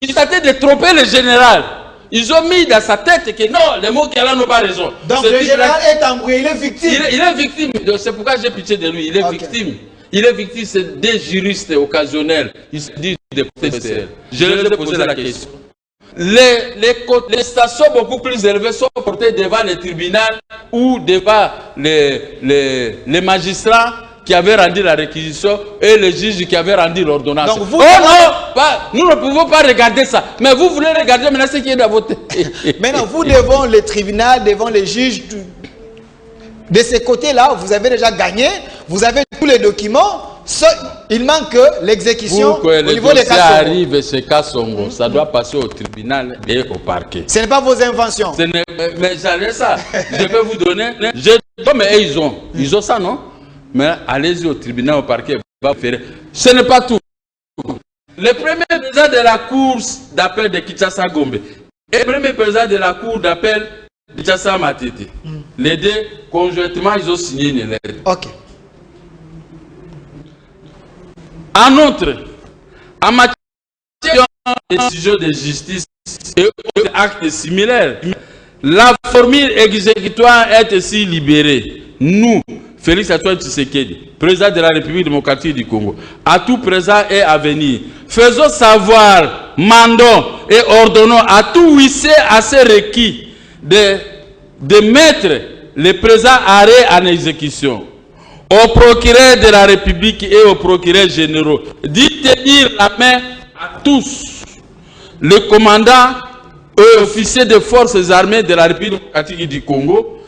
A: ils essaient de tromper le général. Ils ont mis dans sa tête que non, les mots qu'il a n'ont pas raison.
B: Donc le général est embrouillé, il est victime.
A: Il est victime. C'est pourquoi j'ai pitié de lui. Il est victime. Il est victime, c'est des juristes occasionnels. Ils se disent des professeurs. Je leur ai posé la question. Les stations beaucoup plus élevées sont portées devant les tribunaux ou devant les magistrats qui avaient rendu la réquisition et les juges qui avaient rendu l'ordonnance. Oh non, nous ne pouvons pas regarder ça. Mais vous voulez regarder maintenant ce qui est dans votre tête.
B: Maintenant, vous devant les tribunaux, devant les juges, de ce côté-là, vous avez déjà gagné, vous avez tous les documents. Il manque que l'exécution au niveau des
A: Kassongo. Arrive chez Kassongo, ça doit passer au tribunal et au parquet.
B: Ce n'est pas vos inventions.
A: Mais j'allais ça. Je peux vous donner. Mais ils ont ça, non? Mais allez-y au tribunal, au parquet. Ce n'est pas tout. Le premier président de la cour d'appel de Kinshasa Gombe et le premier président de la cour d'appel de Kinshasa Matete. Les deux, conjointement, ils ont signé une lettre.
B: Ok.
A: En outre, en matière de décision de justice et autres actes similaires, la formule exécutoire est ainsi libérée. Nous, Félix Antoine Tshisekedi, président de la République démocratique du Congo, à tout présent et à venir, faisons savoir, mandons et ordonnons à tout huissier assez requis de mettre le présent arrêt en exécution. Au procureur de la République et aux procureurs généraux, d'y tenir la main à tous. Le commandant et officier des forces armées de la République démocratique du Congo,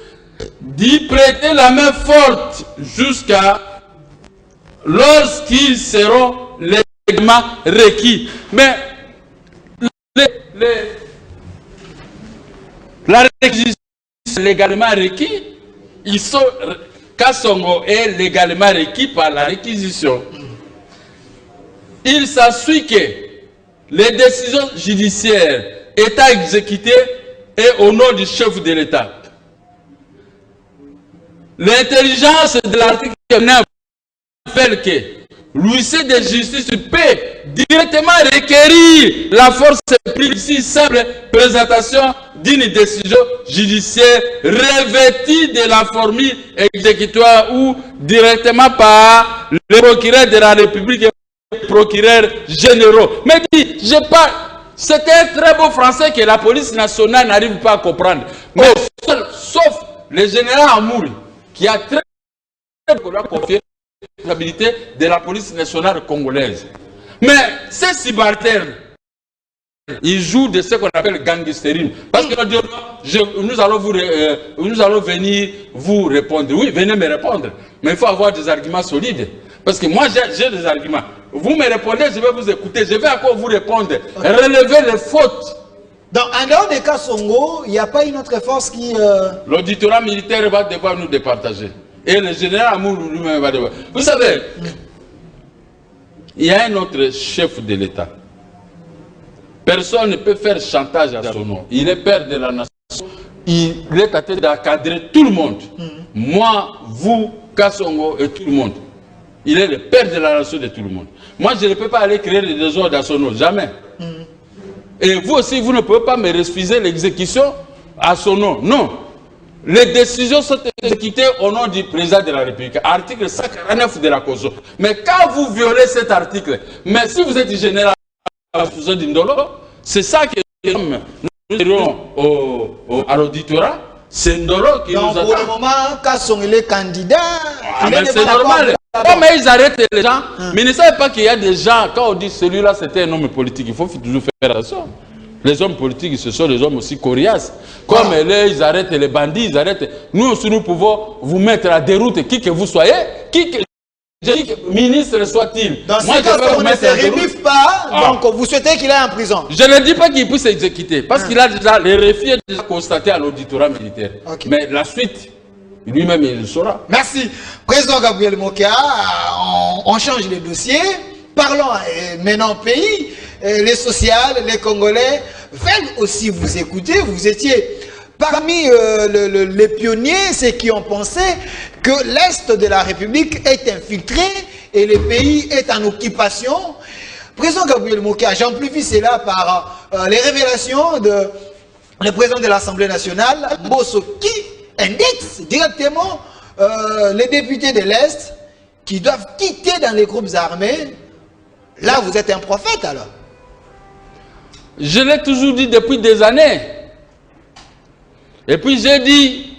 A: d'y prêter la main forte jusqu'à lorsqu'ils seront légalement requis. Mais la réquisition légalement requis, ils sont... Kassongo est légalement requis par la réquisition. Il s'ensuit que les décisions judiciaires étant exécutées et au nom du chef de l'État. L'intelligence de l'article 9 fait que l'huissier de justice peut directement requérir la force publique si simple présentation d'une décision judiciaire revêtue de la formule exécutoire ou directement par le procureur de la République et le procureur généraux. Mais dit, c'est un très beau français que la police nationale n'arrive pas à comprendre. Mais sauf le général Amouri, qui a très qu'on doit confier la responsabilité de la police nationale congolaise. Mais ces subalternes, ils jouent de ce qu'on appelle gangstérine. Parce que nous allons venir vous répondre. Oui, venez me répondre. Mais il faut avoir des arguments solides. Parce que moi, j'ai des arguments. Vous me répondez, je vais vous écouter. Je vais encore vous répondre. Relever les fautes.
B: Donc, en dehors des cas Songo, il n'y a pas une autre force qui...
A: L'auditorat militaire va devoir nous départager. Et le général Amour lui-même va devoir. Vous savez, il y a un autre chef de l'État. Personne ne peut faire chantage à son nom. Il est père de la nation. Il est à tête d'encadrer tout le monde. Moi, vous, Kassongo et tout le monde. Il est le père de la nation de tout le monde. Moi, je ne peux pas aller créer des désordres à son nom. Jamais. Et vous aussi, vous ne pouvez pas me refuser l'exécution à son nom. Non. Les décisions sont exécutées au nom du président de la République. Article 149 de la Constitution. Mais quand vous violez cet article, mais si vous êtes général, c'est ça que nous dirons à l'auditorat. C'est Ndolo qui nous attend.
B: Pour le moment, Kassongo est candidat.
A: C'est normal. Mais ils arrêtent les gens. Mais ils ne savent pas qu'il y a des gens, quand on dit celui-là c'était un homme politique, il faut toujours faire attention. Les hommes politiques, ce sont des hommes aussi coriaces. Comme ils arrêtent les bandits, ils arrêtent. Nous aussi, nous pouvons vous mettre à déroute, qui que vous soyez, ministre soit-il.
B: Dans ce cas, on ne se rémiffe pas, donc vous souhaitez qu'il aille en prison.
A: Je ne dis pas qu'il puisse s'exécuter, parce qu'il a déjà, les réfugiés déjà constaté à l'auditorat militaire. Mais la suite, lui-même, il le saura.
B: Merci. Président Gabriel Mokia, on change les dossiers. Parlons maintenant pays. Les sociales, les Congolais veulent aussi vous écouter. Vous étiez parmi les pionniers, ceux qui ont pensé que l'Est de la République est infiltré et le pays est en occupation. Président Gabriel Mokia, j'amplifie cela par les révélations de le président de l'Assemblée nationale, Mbosso, qui indique directement les députés de l'Est qui doivent quitter dans les groupes armés. Là, vous êtes un prophète alors.
A: Je l'ai toujours dit depuis des années. Et puis j'ai dit,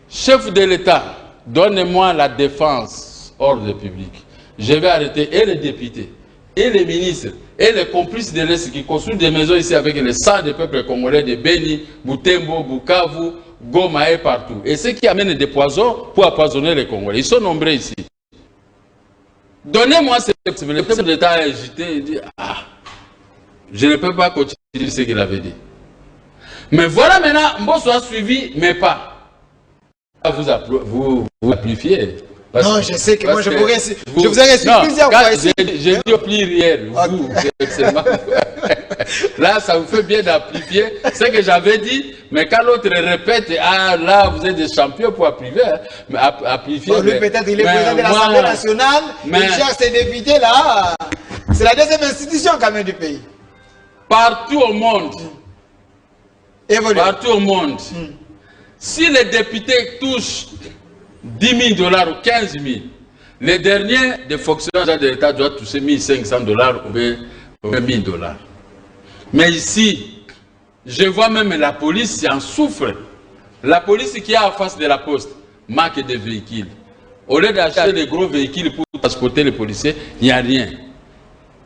A: chef de l'État, donnez-moi la défense ordre public. Je vais arrêter et les députés, et les ministres, et les complices de l'Est qui construisent des maisons ici avec les sangs des peuples congolais de Beni, Butembo, Bukavu, Goma et partout. Et ceux qui amènent des poisons pour empoisonner les Congolais. Ils sont nombreux ici. Donnez-moi ces possibilités. Le chef de l'État a hésité et dit, je ne peux pas continuer ce qu'il avait dit. Mais voilà maintenant, Mbosso a suivi mes pas. Vous amplifiez.
B: Non, je sais que moi je vous ai reçu plusieurs fois ici.
A: J'ai dit au pli hier, vous, là, ça vous fait bien d'amplifier ce que j'avais dit, mais quand l'autre répète, là, vous êtes des champions pour amplifier.
B: Bon, lui, peut-être, il est président de l'Assemblée nationale, il cherche ses députés là. C'est la deuxième institution quand même du pays.
A: Partout au monde. Partout au monde. Si les députés touchent 10 000 $ ou 15 000, les derniers des fonctionnaires de l'État doivent toucher 1 500 $ ou 1 000 $. Mais ici, je vois même la police qui en souffre. La police qui est en face de la poste manque de véhicules. Au lieu d'acheter des gros véhicules pour transporter les policiers, il n'y a rien.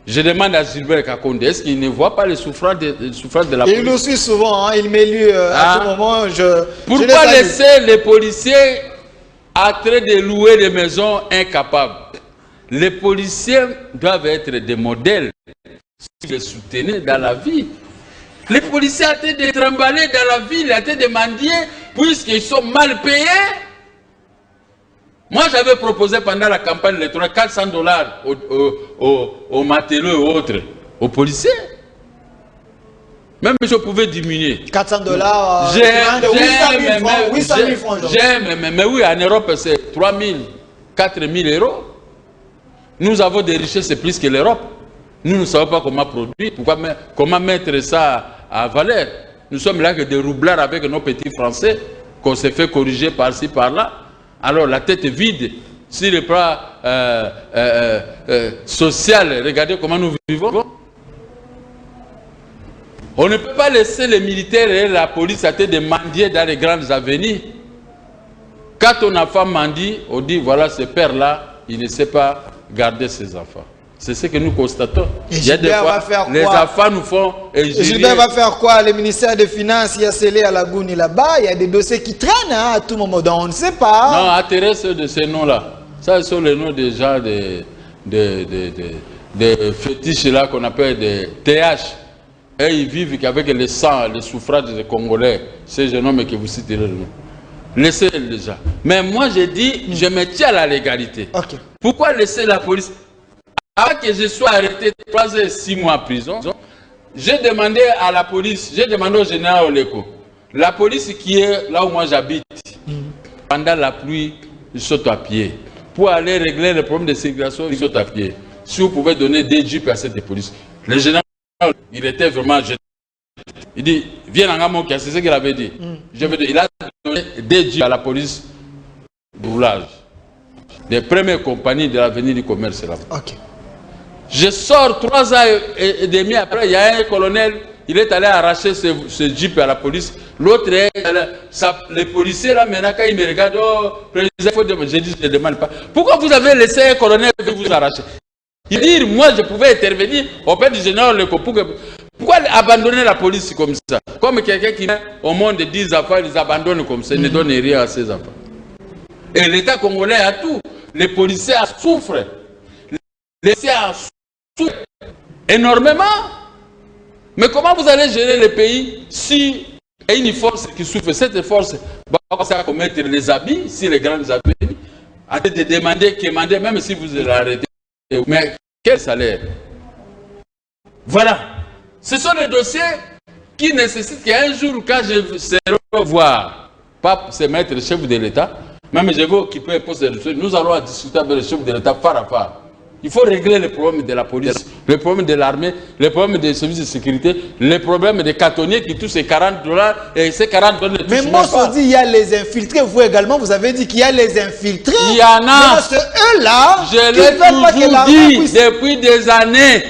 A: Je demande à Gilbert Kakonde, est-ce qu'il ne voit pas les souffrances de la police?
B: Il nous suit souvent, il m'élit à tout moment.
A: Pourquoi laisser les policiers en train de louer des maisons incapables? Les policiers doivent être des modèles qui les soutenaient dans la vie. Les policiers ont été trembler dans la ville, ont été de mendier, puisqu'ils sont mal payés. Moi, j'avais proposé pendant la campagne électorale 400 $ aux matelots et autres, aux policiers. Même je pouvais diminuer.
B: 400 $, 800 000 francs.
A: J'aime, mais oui, en Europe, c'est 3 000, 4 000 €. Nous avons des richesses plus que l'Europe. Nous ne savons pas comment produire, comment mettre ça à valeur. Nous sommes là que des roublards avec nos petits Français, qu'on s'est fait corriger par-ci, par-là. Alors la tête est vide. Si le plan social, regardez comment nous vivons. On ne peut pas laisser les militaires et la police à tête de mendier dans les grandes avenues. Quand ton femme m'a dit, on dit, voilà, ce père-là, il ne sait pas garder ses enfants. C'est ce que nous constatons.
B: Et
A: il y a des fois, les enfants nous font...
B: Et Gilbert va faire quoi? Le ministère des Finances, il y a scellé à la Gouni là-bas, il y a des dossiers qui traînent à tout moment, donc on ne sait pas.
A: Non, atterrez de ces noms-là. Ça, ce sont les noms des gens des fétiches là qu'on appelle des TH. Et ils vivent qu'avec le sang, le suffrage des Congolais. Ces jeunes hommes que vous citez le nom. Laissez-les déjà. Mais moi, j'ai dit, je me tiens à la légalité.
B: Okay.
A: Pourquoi laisser la police? Avant que je sois arrêté 3 et 6 mois en prison, j'ai demandé à la police, j'ai demandé au général Oleko, la police qui est là où moi j'habite, pendant la pluie, ils sautent à pied. Pour aller régler le problème de circulation, ils sautent à pied. Si vous pouvez donner des jeeps à cette police. Le général, il était vraiment jeté. Il dit, viens en Gamokia, c'est ce qu'il avait dit. Je veux dire, il a donné des jeeps à la police de roulage. Des premières compagnies de l'avenir du commerce là-bas.
B: Okay.
A: Je sors 3 ans et demi après, il y a un colonel, il est allé arracher ce jeep à la police. L'autre, les policiers là, maintenant, quand ils me regardent, oh, président, je dis, je ne demande pas. Pourquoi vous avez laissé un colonel vous arracher? Il dit, moi, je pouvais intervenir auprès du général Leko. Pourquoi abandonner la police comme ça? Comme quelqu'un qui met au monde 10 enfants, ils abandonnent comme ça, ils ne donnent rien à ses enfants. Et l'État congolais a tout. Les policiers souffrent. Les policiers souffrent énormément. Mais comment vous allez gérer le pays si il y a une force qui souffre? Cette force va commencer à commettre les habits, si les grands habits, à de demander, même si vous l'arrêtez. Mais quel salaire? Voilà. Ce sont les dossiers qui nécessitent qu'un jour, quand je serai voir, pas se mettre le chef de l'État, même je vais occuper un poste de dossier, nous allons discuter avec le chef de l'État par à part. Il faut régler les problèmes de la police, les problèmes de l'armée, les problèmes des services de sécurité, les problèmes des cantonniers qui touchent ces $40 et ces $40 ne touchent
B: mais moi, on dit il y a les infiltrés. Vous également, vous avez dit qu'il y a les infiltrés.
A: Il y en a.
B: C'est eux-là.
A: Je l'ai toujours dit depuis des années.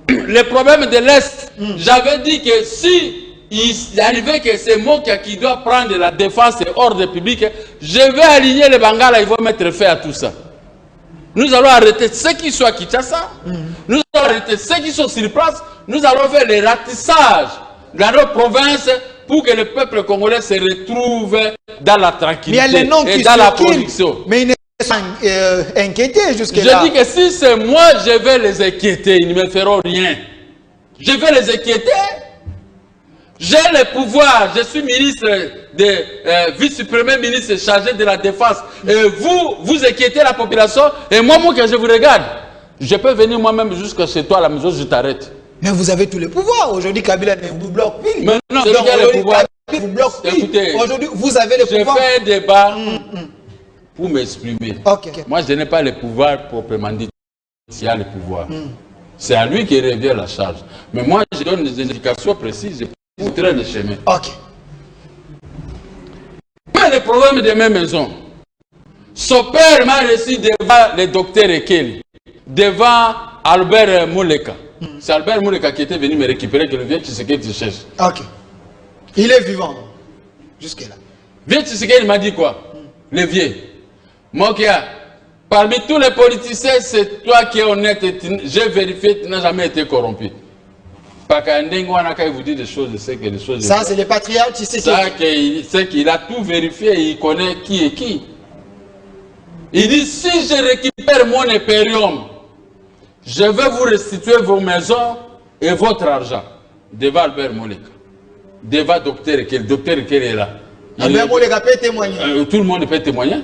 A: Le problème de l'Est, j'avais dit que si il arrivait que c'est moi qui dois prendre la défense et ordre public, je vais aligner les Bangala, ils vont mettre fin à tout ça. Nous allons arrêter ceux qui sont à Kinshasa, nous allons arrêter ceux qui sont sur place, nous allons faire les ratissages dans nos provinces pour que le peuple congolais se retrouve dans la tranquillité et dans la production.
B: Mais ils ne sont inquiétés jusque-là.
A: Je dis que si c'est moi, je vais les inquiéter, ils ne me feront rien. Je vais les inquiéter. J'ai le pouvoir, je suis ministre vice-premier ministre chargé de la défense. Et vous inquiétez la population, et moi, que je vous regarde. Je peux venir moi-même jusqu'à chez toi à la maison, je t'arrête.
B: Mais vous avez tous les pouvoirs. Aujourd'hui, Kabila ne vous bloque plus.
A: Mais non, c'est qui a le pouvoir.
B: Vous bloque plus.
A: Écoutez,
B: aujourd'hui, vous avez le pouvoir.
A: Je fais un débat pour m'exprimer.
B: Okay.
A: Moi, je n'ai pas le pouvoir proprement dit. Il y a le pouvoir. C'est à lui qui revient la charge. Mais moi, je donne des indications précises. Vous traînez le chemin.
B: Ok.
A: Mais le problème de mes maisons, son père m'a reçu devant le docteur Ekeli, devant Albert Mouleka. C'est Albert Mouleka qui était venu me récupérer, que le vieux Tshisekedi cherche.
B: Ok. Il est vivant. Jusque-là.
A: Vieux Tshisekedi m'a dit quoi? Le vieux. Mokia, parmi tous les politiciens, c'est toi qui es honnête. J'ai vérifié, tu n'as jamais été corrompu. Pas qu'un vous dit des choses, c'est que des choses.
B: Ça, c'est le patriarche Tshisekedi.
A: C'est qu'il a tout vérifié et il connaît qui est qui. Il dit, si je récupère mon impérium, je vais vous restituer vos maisons et votre argent. Devant Albert Moleka. Devant Docteur Ekel. Docteur Ekel est là.
B: Albert Moleka peut témoigner.
A: Tout le monde peut témoigner.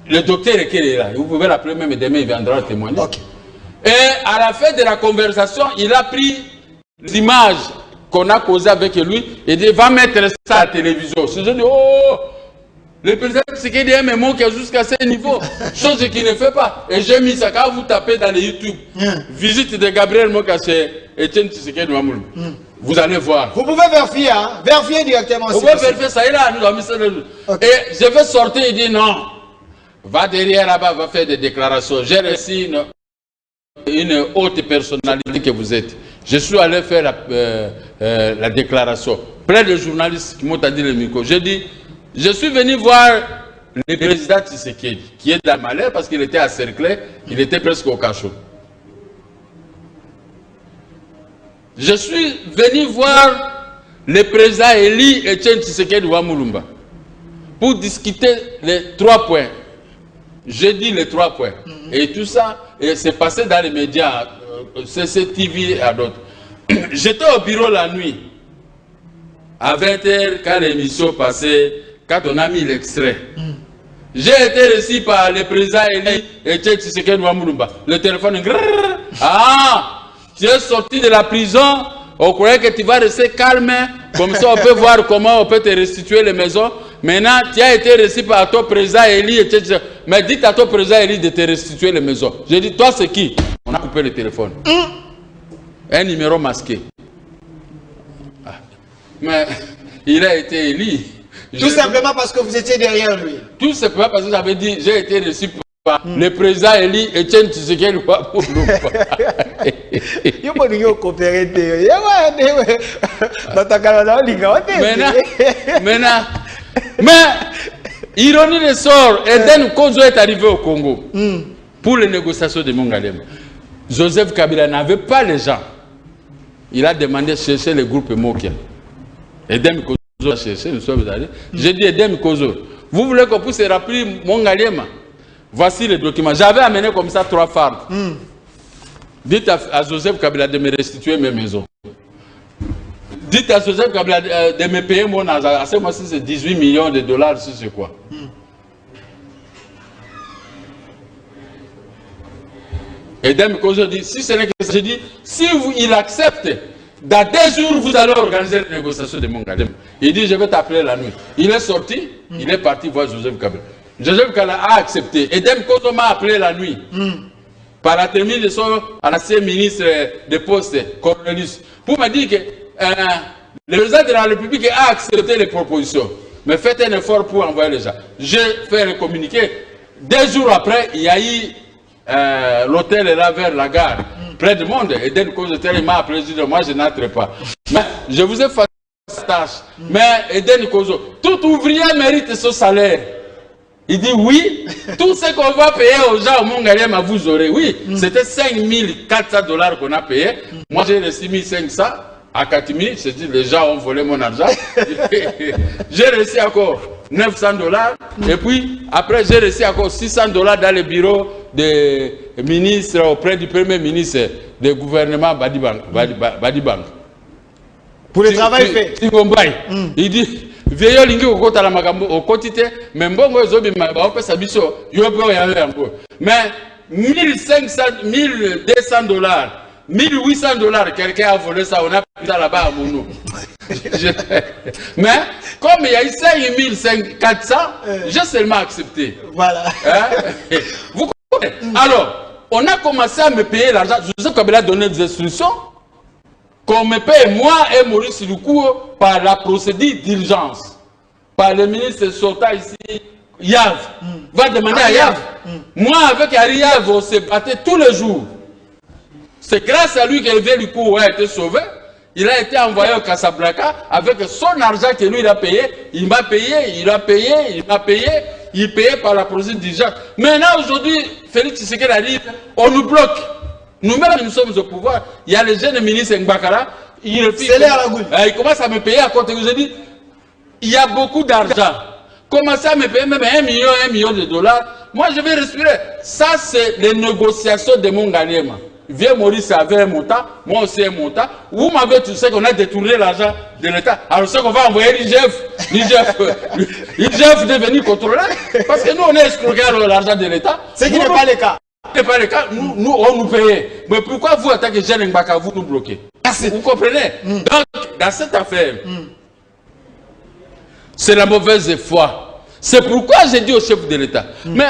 A: Le Docteur Ekel est là. Vous pouvez l'appeler même demain, il viendra témoigner.
B: Okay.
A: Et à la fin de la conversation, il a pris l'image qu'on a causée avec lui et dit, va mettre ça à la télévision. Je dis, oh, le président Tshisekedi aime mon qui est jusqu'à ce niveau. Chose qu'il ne fait pas. Et j'ai mis ça, quand vous tapez dans les YouTube, visite de Gabriel Moka chez Etienne Tshisekedi Mamoulou. Vous allez voir.
B: Vous pouvez vérifier, hein? Vérifier directement.
A: Vous pouvez vérifier ça, il a, nous a mis ça. Okay. Et je vais sortir, il dit non. Va derrière là-bas, va faire des déclarations. J'ai reçu une haute personnalité que vous êtes. Je suis allé faire la déclaration. Plein de journalistes qui m'ont tendu le micro. J'ai dit, je suis venu voir le président Tshisekedi, qui est dans le malheur parce qu'il était encerclé, il était presque au cachot. Je suis venu voir le président Eli Etienne Tshisekedi Wamulumba pour discuter les 3 points. J'ai dit les 3 points. Et tout ça, c'est passé dans les médias, CCTV et à d'autres. J'étais au bureau la nuit, à 20h, quand l'émission passait, quand on a mis l'extrait. J'ai été reçu par le président Eli Etienne Tshisekedi Wamulumba. Le téléphone, grrr, ah, tu es sorti de la prison, on croyait que tu vas rester calme, comme ça on peut voir comment on peut te restituer les maisons. Maintenant, tu as été reçu par ton président Eli Etienne Tshisekedi. Mais dites à ton président Eli de te restituer les maisons. J'ai dit, toi c'est qui? On a coupé le téléphone. Un numéro masqué. Ah. Mais il a été élu.
B: Tout simplement parce que vous étiez derrière lui.
A: Tout simplement parce que j'avais dit, j'ai été reçu par le président Eli Etienne Tshisekedi Wamulumba. Maintenant, mais ironie de sort, Eden Kozo est arrivé au Congo pour les négociations de Mongalema. Joseph Kabila n'avait pas les gens. Il a demandé de chercher le groupe Mokia. Eden Kozo a cherché, nous sommes allés. J'ai dit Eden Kozo, vous voulez qu'on puisse rappeler Mongalema? Voici les documents. J'avais amené comme ça 3 fardes. Dites à Joseph Kabila de me restituer mes maisons. Dites à Joseph Kabila de me payer mon argent. À ce moment-ci, c'est 18 millions de dollars, c'est quoi. Et Dem Kozo dit, si ce n'est que ça, je dis, si il accepte, dans 2 jours, vous allez organiser les négociations de Mongalema. Il dit, je vais t'appeler la nuit. Il est sorti, il est parti voir Joseph Kabila. Joseph Kabila a accepté. Et Dem Kozo m'a appelé la nuit. Par la termine de son ancien ministre de poste, Cornelius, pour me dire que le président de la République a accepté les propositions. Mais faites un effort pour envoyer les gens. J'ai fait le communiqué. 2 jours après, il y a eu l'hôtel là vers la gare. Plein de monde. Et dès que m'a appelé, je dis, moi je n'entre pas. Mais je vous ai fait cette tâche. Mais Eden Kozo, tout ouvrier mérite son salaire. Il dit oui, tout ce qu'on va payer aux gens au Mongalema, vous aurez. Oui, c'était 5400 $ qu'on a payé. Moi j'ai reçu 1500 à Katimi. Je dis, les gens ont volé mon argent. J'ai reçu encore 900 $. Et puis après j'ai reçu encore 600 $ dans le bureau des ministres auprès du premier ministre du gouvernement Badibang.
B: Pour le travail fait.
A: Il dit, vieillot lingi okota la makambo okotite, mais mbongo ezobi maba opesa biso yobo yawe yango. Mais 1500, 1200 $, 1800 $, quelqu'un a volé ça, on a pris ça là-bas à Mounou. Mais comme il y a eu 5400, j'ai seulement accepté.
B: Voilà.
A: Hein? Vous comprenez? Alors, on a commencé à me payer l'argent. Joseph Kabila a donné des instructions qu'on me paye moi et Maurice Lukou par la procédure d'urgence. Par le ministre sortant ici, Yav. Va demander à Yav. Moi, avec Ari Yav, on se battait tous les jours. C'est grâce à lui que Hervé Lukou a été sauvé. Il a été envoyé au Casablanca avec son argent que lui il a payé. Il m'a payé, il a payé, il m'a payé. Il payait par la procédure d'urgence. Maintenant, aujourd'hui, Félix Tshisekedi a dit, on nous bloque. Nous-mêmes, nous sommes au pouvoir. Il y a les jeunes ministres Mbakara. Il commence à me payer à côté. Je dis, il y a beaucoup d'argent. Commencez à me payer même 1 million de $. Moi, je vais respirer. Ça, c'est les négociations de Mongalema. Vieux Maurice avait un montant, moi aussi un montant. Vous m'avez tout ça qu'on a détourné l'argent de l'État. Alors, c'est qu'on va envoyer l'IGF. L'IGF est devenu contrôleur. Parce que nous, on a escroqué l'argent de l'État.
B: Ce qui n'est pas le cas.
A: Ce n'est pas le cas. Nous, on nous payait. Mais pourquoi vous, en tant que jeune Mbaka, vous nous bloquez? Vous comprenez? Donc, dans cette affaire, c'est la mauvaise foi. C'est pourquoi j'ai dit au chef de l'État. Mais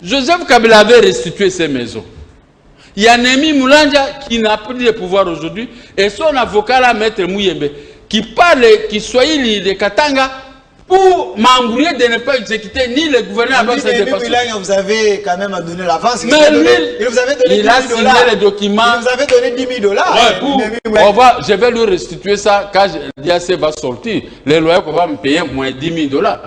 A: Joseph Kabila avait restitué ses maisons. Il y a Némi Moulanja qui n'a plus de pouvoir aujourd'hui. Et son avocat, là, Maître Mouyembe, qui parle, qui soit de Katanga, pour m'embrouiller de ne pas exécuter ni le gouverneur avant cette dépense.
B: Vous avez quand même donné l'avance.
A: Mais il vous avait donné 10 000 $. Il a signé les documents.
B: Il vous avait donné 10 000 $.
A: Ouais, je vais lui restituer ça quand l'IAC va sortir. Les loyers qu'on va me payer moins 10 000 $.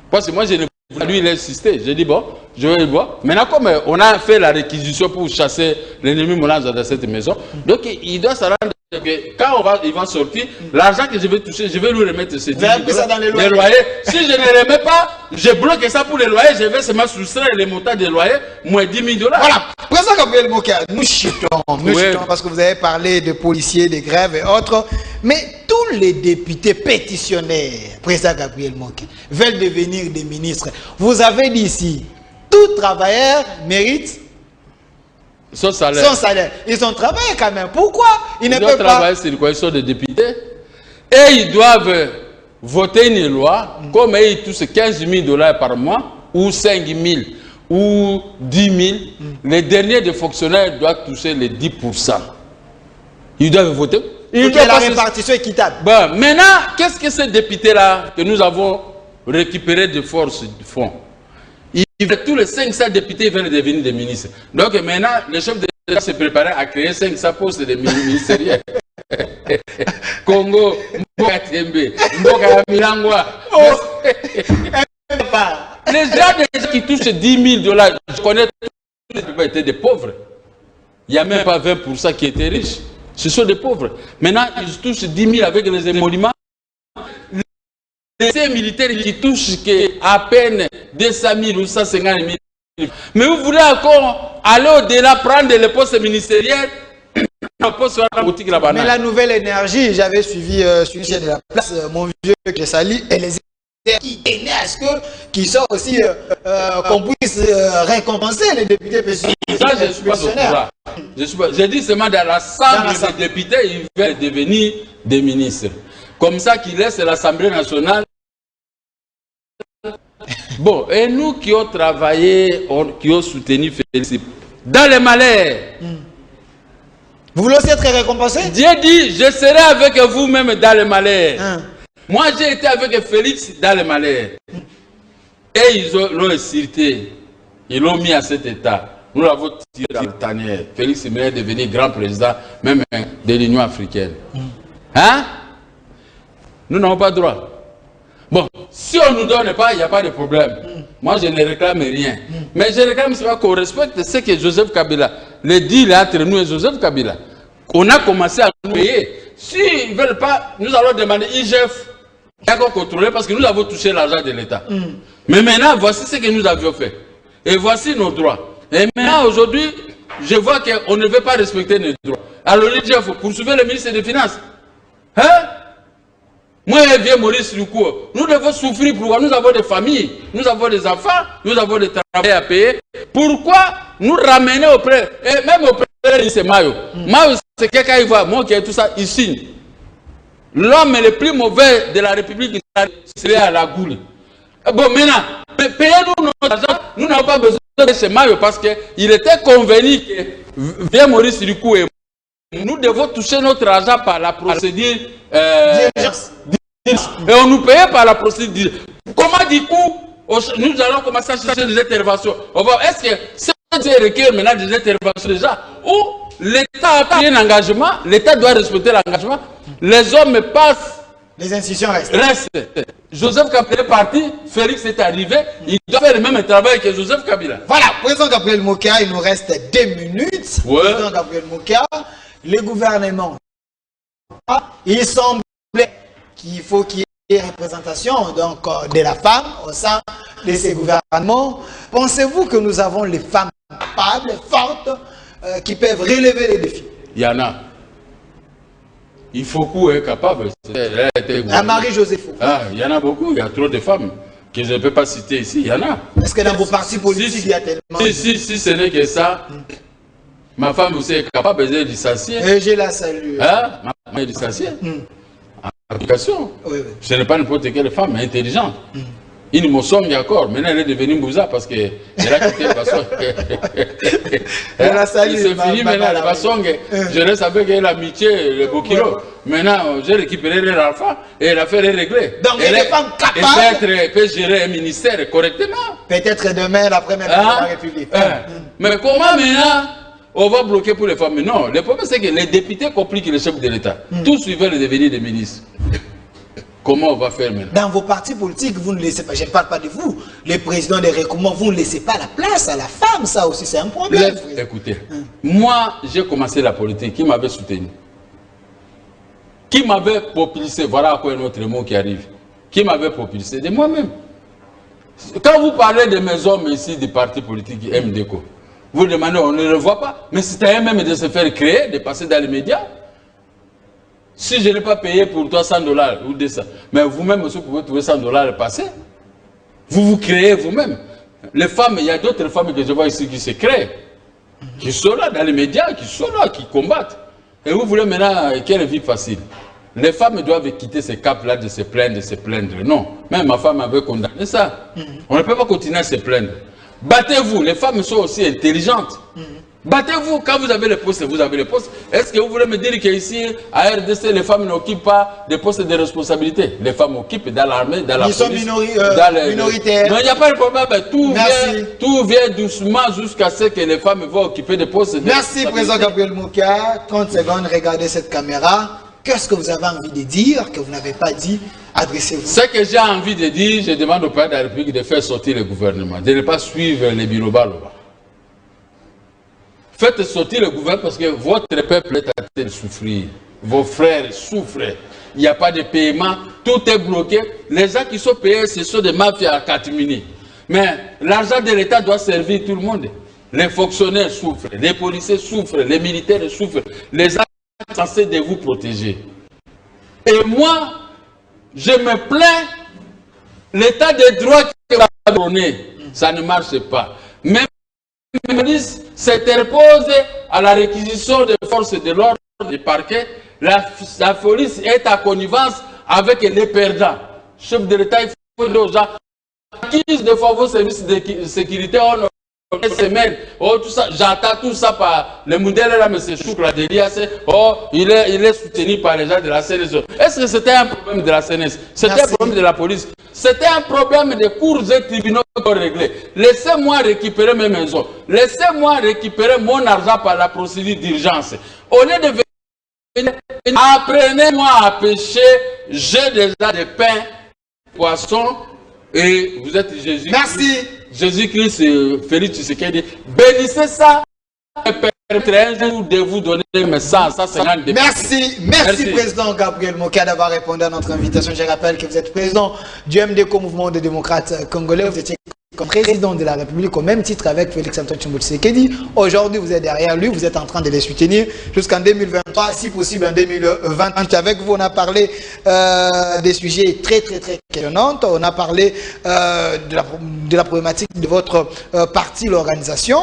A: Parce que moi, je ne lui, il a insisté. J'ai dit, bon, je vais le voir. Maintenant, comme on a fait la réquisition pour chasser l'ennemi Moulin dans cette maison, donc il doit se rendre que quand il va sortir, l'argent que je vais toucher, je vais lui remettre ces 10 000 $ les loyers. Si je ne les remets pas, je bloque ça pour les loyers, je vais seulement soustraire les montants des loyers, moins 10 000 $.
B: Voilà. Président Gabriel Mokia, nous chutons parce que vous avez parlé de policiers, de grèves et autres, mais tous les députés pétitionnaires, président Gabriel Mokia, veulent devenir des ministres. Vous avez dit ici, tout travailleur mérite
A: son salaire.
B: Son salaire. Ils ont travaillé quand même. Pourquoi ils ne peuvent pas
A: travailler sur quoi? Ils sont des députés. Et ils doivent voter une loi, comme ils touchent 15 000 $ par mois, ou 5 000, ou 10 000. Les derniers des fonctionnaires doivent toucher les 10%. Ils doivent voter.
B: Pour que la répartition équitable.
A: Bon, maintenant, qu'est-ce que ces députés-là que nous avons récupérés de force font? Tous les 500 députés veulent devenir des ministres. Donc maintenant, le chef de l'État se préparait à créer 500 postes de ministériels. Congo, Mboka Tembe, Mboka Milangwa. Les gens qui touchent 10 000 $, je connais tous les étaient des pauvres. Il n'y a même pas 20% qui étaient riches. Ce sont des pauvres. Maintenant, ils touchent 10 000 avec les émoluments. Les militaires qui touchent à peine 200 000 ou 150 000. Mais vous voulez encore aller au-delà, prendre les postes ministériels,
B: mais la nouvelle énergie, j'avais suivi sur de la place, mon vieux que je salue, et les qui tenaient à ce qui sont aussi qu'on puisse récompenser les députés pétitionnaires.
A: J'ai dit seulement dans l'Assemblée des députés, ils veulent devenir des ministres. Comme ça qu'ils laissent l'Assemblée nationale. Bon, et nous qui ont travaillé, qui ont soutenu Félix, dans les malheurs.
B: Vous voulez aussi être récompensé?
A: Dieu dit, je serai avec vous-même dans les malheurs. Moi, j'ai été avec Félix dans les malheurs. Et ils l'ont exilté. Ils l'ont mis à cet état. Nous l'avons tiré dans le tanière. Félix est devenu grand président, même de l'Union africaine. Hein? Nous n'avons pas droit. Bon, si on ne nous donne pas, il n'y a pas de problème. Moi, je ne réclame rien. Mais je réclame qu'on respecte ce que Joseph Kabila, le deal entre nous et Joseph Kabila. On a commencé à nous payer. S'ils ne veulent pas, nous allons demander IGF d'accord contrôler parce que nous avons touché l'argent de l'État. Mais maintenant, voici ce que nous avions fait. Et voici nos droits. Et maintenant, aujourd'hui, je vois qu'on ne veut pas respecter nos droits. Alors l'IGF, poursuivre le ministre des Finances. Hein? Moi, je viens Maurice Lukou. Nous devons souffrir. Pourquoi? Nous avons des familles, nous avons des enfants, nous avons des travail à payer. Pourquoi nous ramener auprès, et même auprès de Mayo? Mayo, c'est quelqu'un qui va, moi qui ai tout ça, il signe. L'homme le plus mauvais de la République, c'est à la goule. Bon, maintenant, payez-nous notre argent. Nous n'avons pas besoin de ce Mayo parce qu'il était convenu que viens Maurice Lukou et nous devons toucher notre argent par la procédure et on nous payait par la procédure. Comment du coup, nous allons commencer à chercher des interventions? Est-ce que c'est requiert maintenant des interventions déjà? Ou l'État a pris un engagement, l'État doit respecter l'engagement, les hommes passent,
B: les institutions restent.
A: Joseph Kabila est parti, Félix est arrivé, il doit faire le même travail que Joseph Kabila.
B: Voilà, président Gabriel Mokia, il nous reste 2 minutes.
A: Ouais.
B: Président Gabriel Mokia, le gouvernement, il semblait qu'il faut qu'il y ait une représentation donc, de la femme au sein de ces gouvernements. Pensez-vous que nous avons les femmes capables, fortes, qui peuvent relever les défis?
A: Il y en a. Il faut qu'on est capable.
B: La Marie-Joseph.
A: Ah, il y en a beaucoup, il y a trop de femmes que je ne peux pas citer ici, il y en a.
B: Est-ce que dans vos partis politiques, il y a tellement...
A: Si ce n'est que ça, ma femme aussi est capable de licencier.
B: Et je la salue.
A: Hein? Ma femme est licenciée. En application.
B: Oui.
A: Ce n'est pas n'importe quelle femme, mais intelligente. Il me semble encore. Maintenant, elle est devenue Mbouza parce qu'elle a quitté le Bassong.
B: Elle a salué.
A: C'est fini maintenant, le Bassong. Je reste avec elle l'amitié, le Bokilo. Maintenant, j'ai récupéré l'alpha et elle a fait les régler.
B: Donc, elle est femme capable.
A: Elle peut gérer un ministère correctement.
B: Peut-être demain, la première de la République.
A: Mais comment maintenant on va bloquer pour les femmes? Non, le problème c'est que les députés compliquent le chef de l'État. Tous ils veulent devenir des ministres. Comment on va faire maintenant?
B: Dans vos partis politiques, vous ne laissez pas, je ne parle pas de vous, le président des recoupements, vous ne laissez pas la place à la femme, ça aussi c'est un problème.
A: Écoutez, moi j'ai commencé la politique, qui m'avait soutenu? Qui m'avait popularisé? Voilà à quoi un autre mot qui arrive. Qui m'avait popularisé? De moi-même. Quand vous parlez de mes hommes ici du parti politique MDECO, vous demandez, on ne le voit pas, mais c'est à eux-mêmes de se faire créer, de passer dans les médias. Si je n'ai pas payé pour toi $100 ou 200, mais vous-même aussi vous pouvez trouver $100 passer. Vous vous créez vous-même. Les femmes, il y a d'autres femmes que je vois ici qui se créent, qui sont là dans les médias, qui sont là, qui combattent. Et vous voulez maintenant quelle vie facile? Les femmes doivent quitter ces caps-là de se plaindre, Non, même ma femme avait condamné ça. On ne peut pas continuer à se plaindre. Battez-vous, les femmes sont aussi intelligentes. Battez-vous, quand vous avez les postes, vous avez les postes. Est-ce que vous voulez me dire qu'ici, à RDC, les femmes n'occupent pas des postes de responsabilité? Les femmes occupent dans l'armée, dans la police.
B: Ils sont minoritaires.
A: Non, il n'y a pas de problème. Tout vient doucement jusqu'à ce que les femmes vont occuper des postes de
B: responsabilité. Merci, Président Gabriel Moukia. 30 secondes, regardez cette caméra. Qu'est-ce que vous avez envie de dire que vous n'avez pas dit? Adressez-vous.
A: Ce que j'ai envie de dire, je demande au président de la République de faire sortir le gouvernement, de ne pas suivre les Biloba-Loba. Faites sortir le gouvernement parce que votre peuple est en train de souffrir. Vos frères souffrent. Il n'y a pas de paiement. Tout est bloqué. Les gens qui sont payés, ce sont des mafias à catimini. Mais l'argent de l'État doit servir tout le monde. Les fonctionnaires souffrent. Les policiers souffrent. Les militaires souffrent. Les gens sont censés de vous protéger. Et moi, je me plains. L'état de droit qui va donner, ça ne marche pas. Même la police s'interpose à la réquisition des forces de l'ordre du parquet. La police est à connivence avec les perdants. Chef de l'État, il faut dire aux gens, acquise de fois vos services de sécurité, une semaine, oh, tout ça, j'attends tout ça par le modèle là, M. Choukla de l'IAC, oh, il est soutenu par les gens de la CNS. Est-ce que c'était un problème de la CNS? C'était un problème de la police? C'était un problème des cours et tribunaux qui ont réglé. Laissez-moi récupérer mes maisons. Laissez-moi récupérer mon argent par la procédure d'urgence. Au lieu de venir, apprenez-moi à pêcher. J'ai déjà des pains, poissons, et vous êtes Jésus.
B: Merci.
A: Jésus-Christ, Félix Tshisekedi. Bénissez ça. Un jour de vous donner mes 150 de
B: Merci, Président Gabriel Moukia d'avoir répondu à notre invitation. Je rappelle que vous êtes président du MDECO, Mouvement des démocrates congolais. Vous étiez comme président de la République au même titre avec Félix-Antoine Tshisekedi. Aujourd'hui, vous êtes derrière lui, vous êtes en train de les soutenir jusqu'en 2023, si possible en 2020. Avec vous, on a parlé des sujets très questionnants. On a parlé de la problématique de votre parti, l'organisation.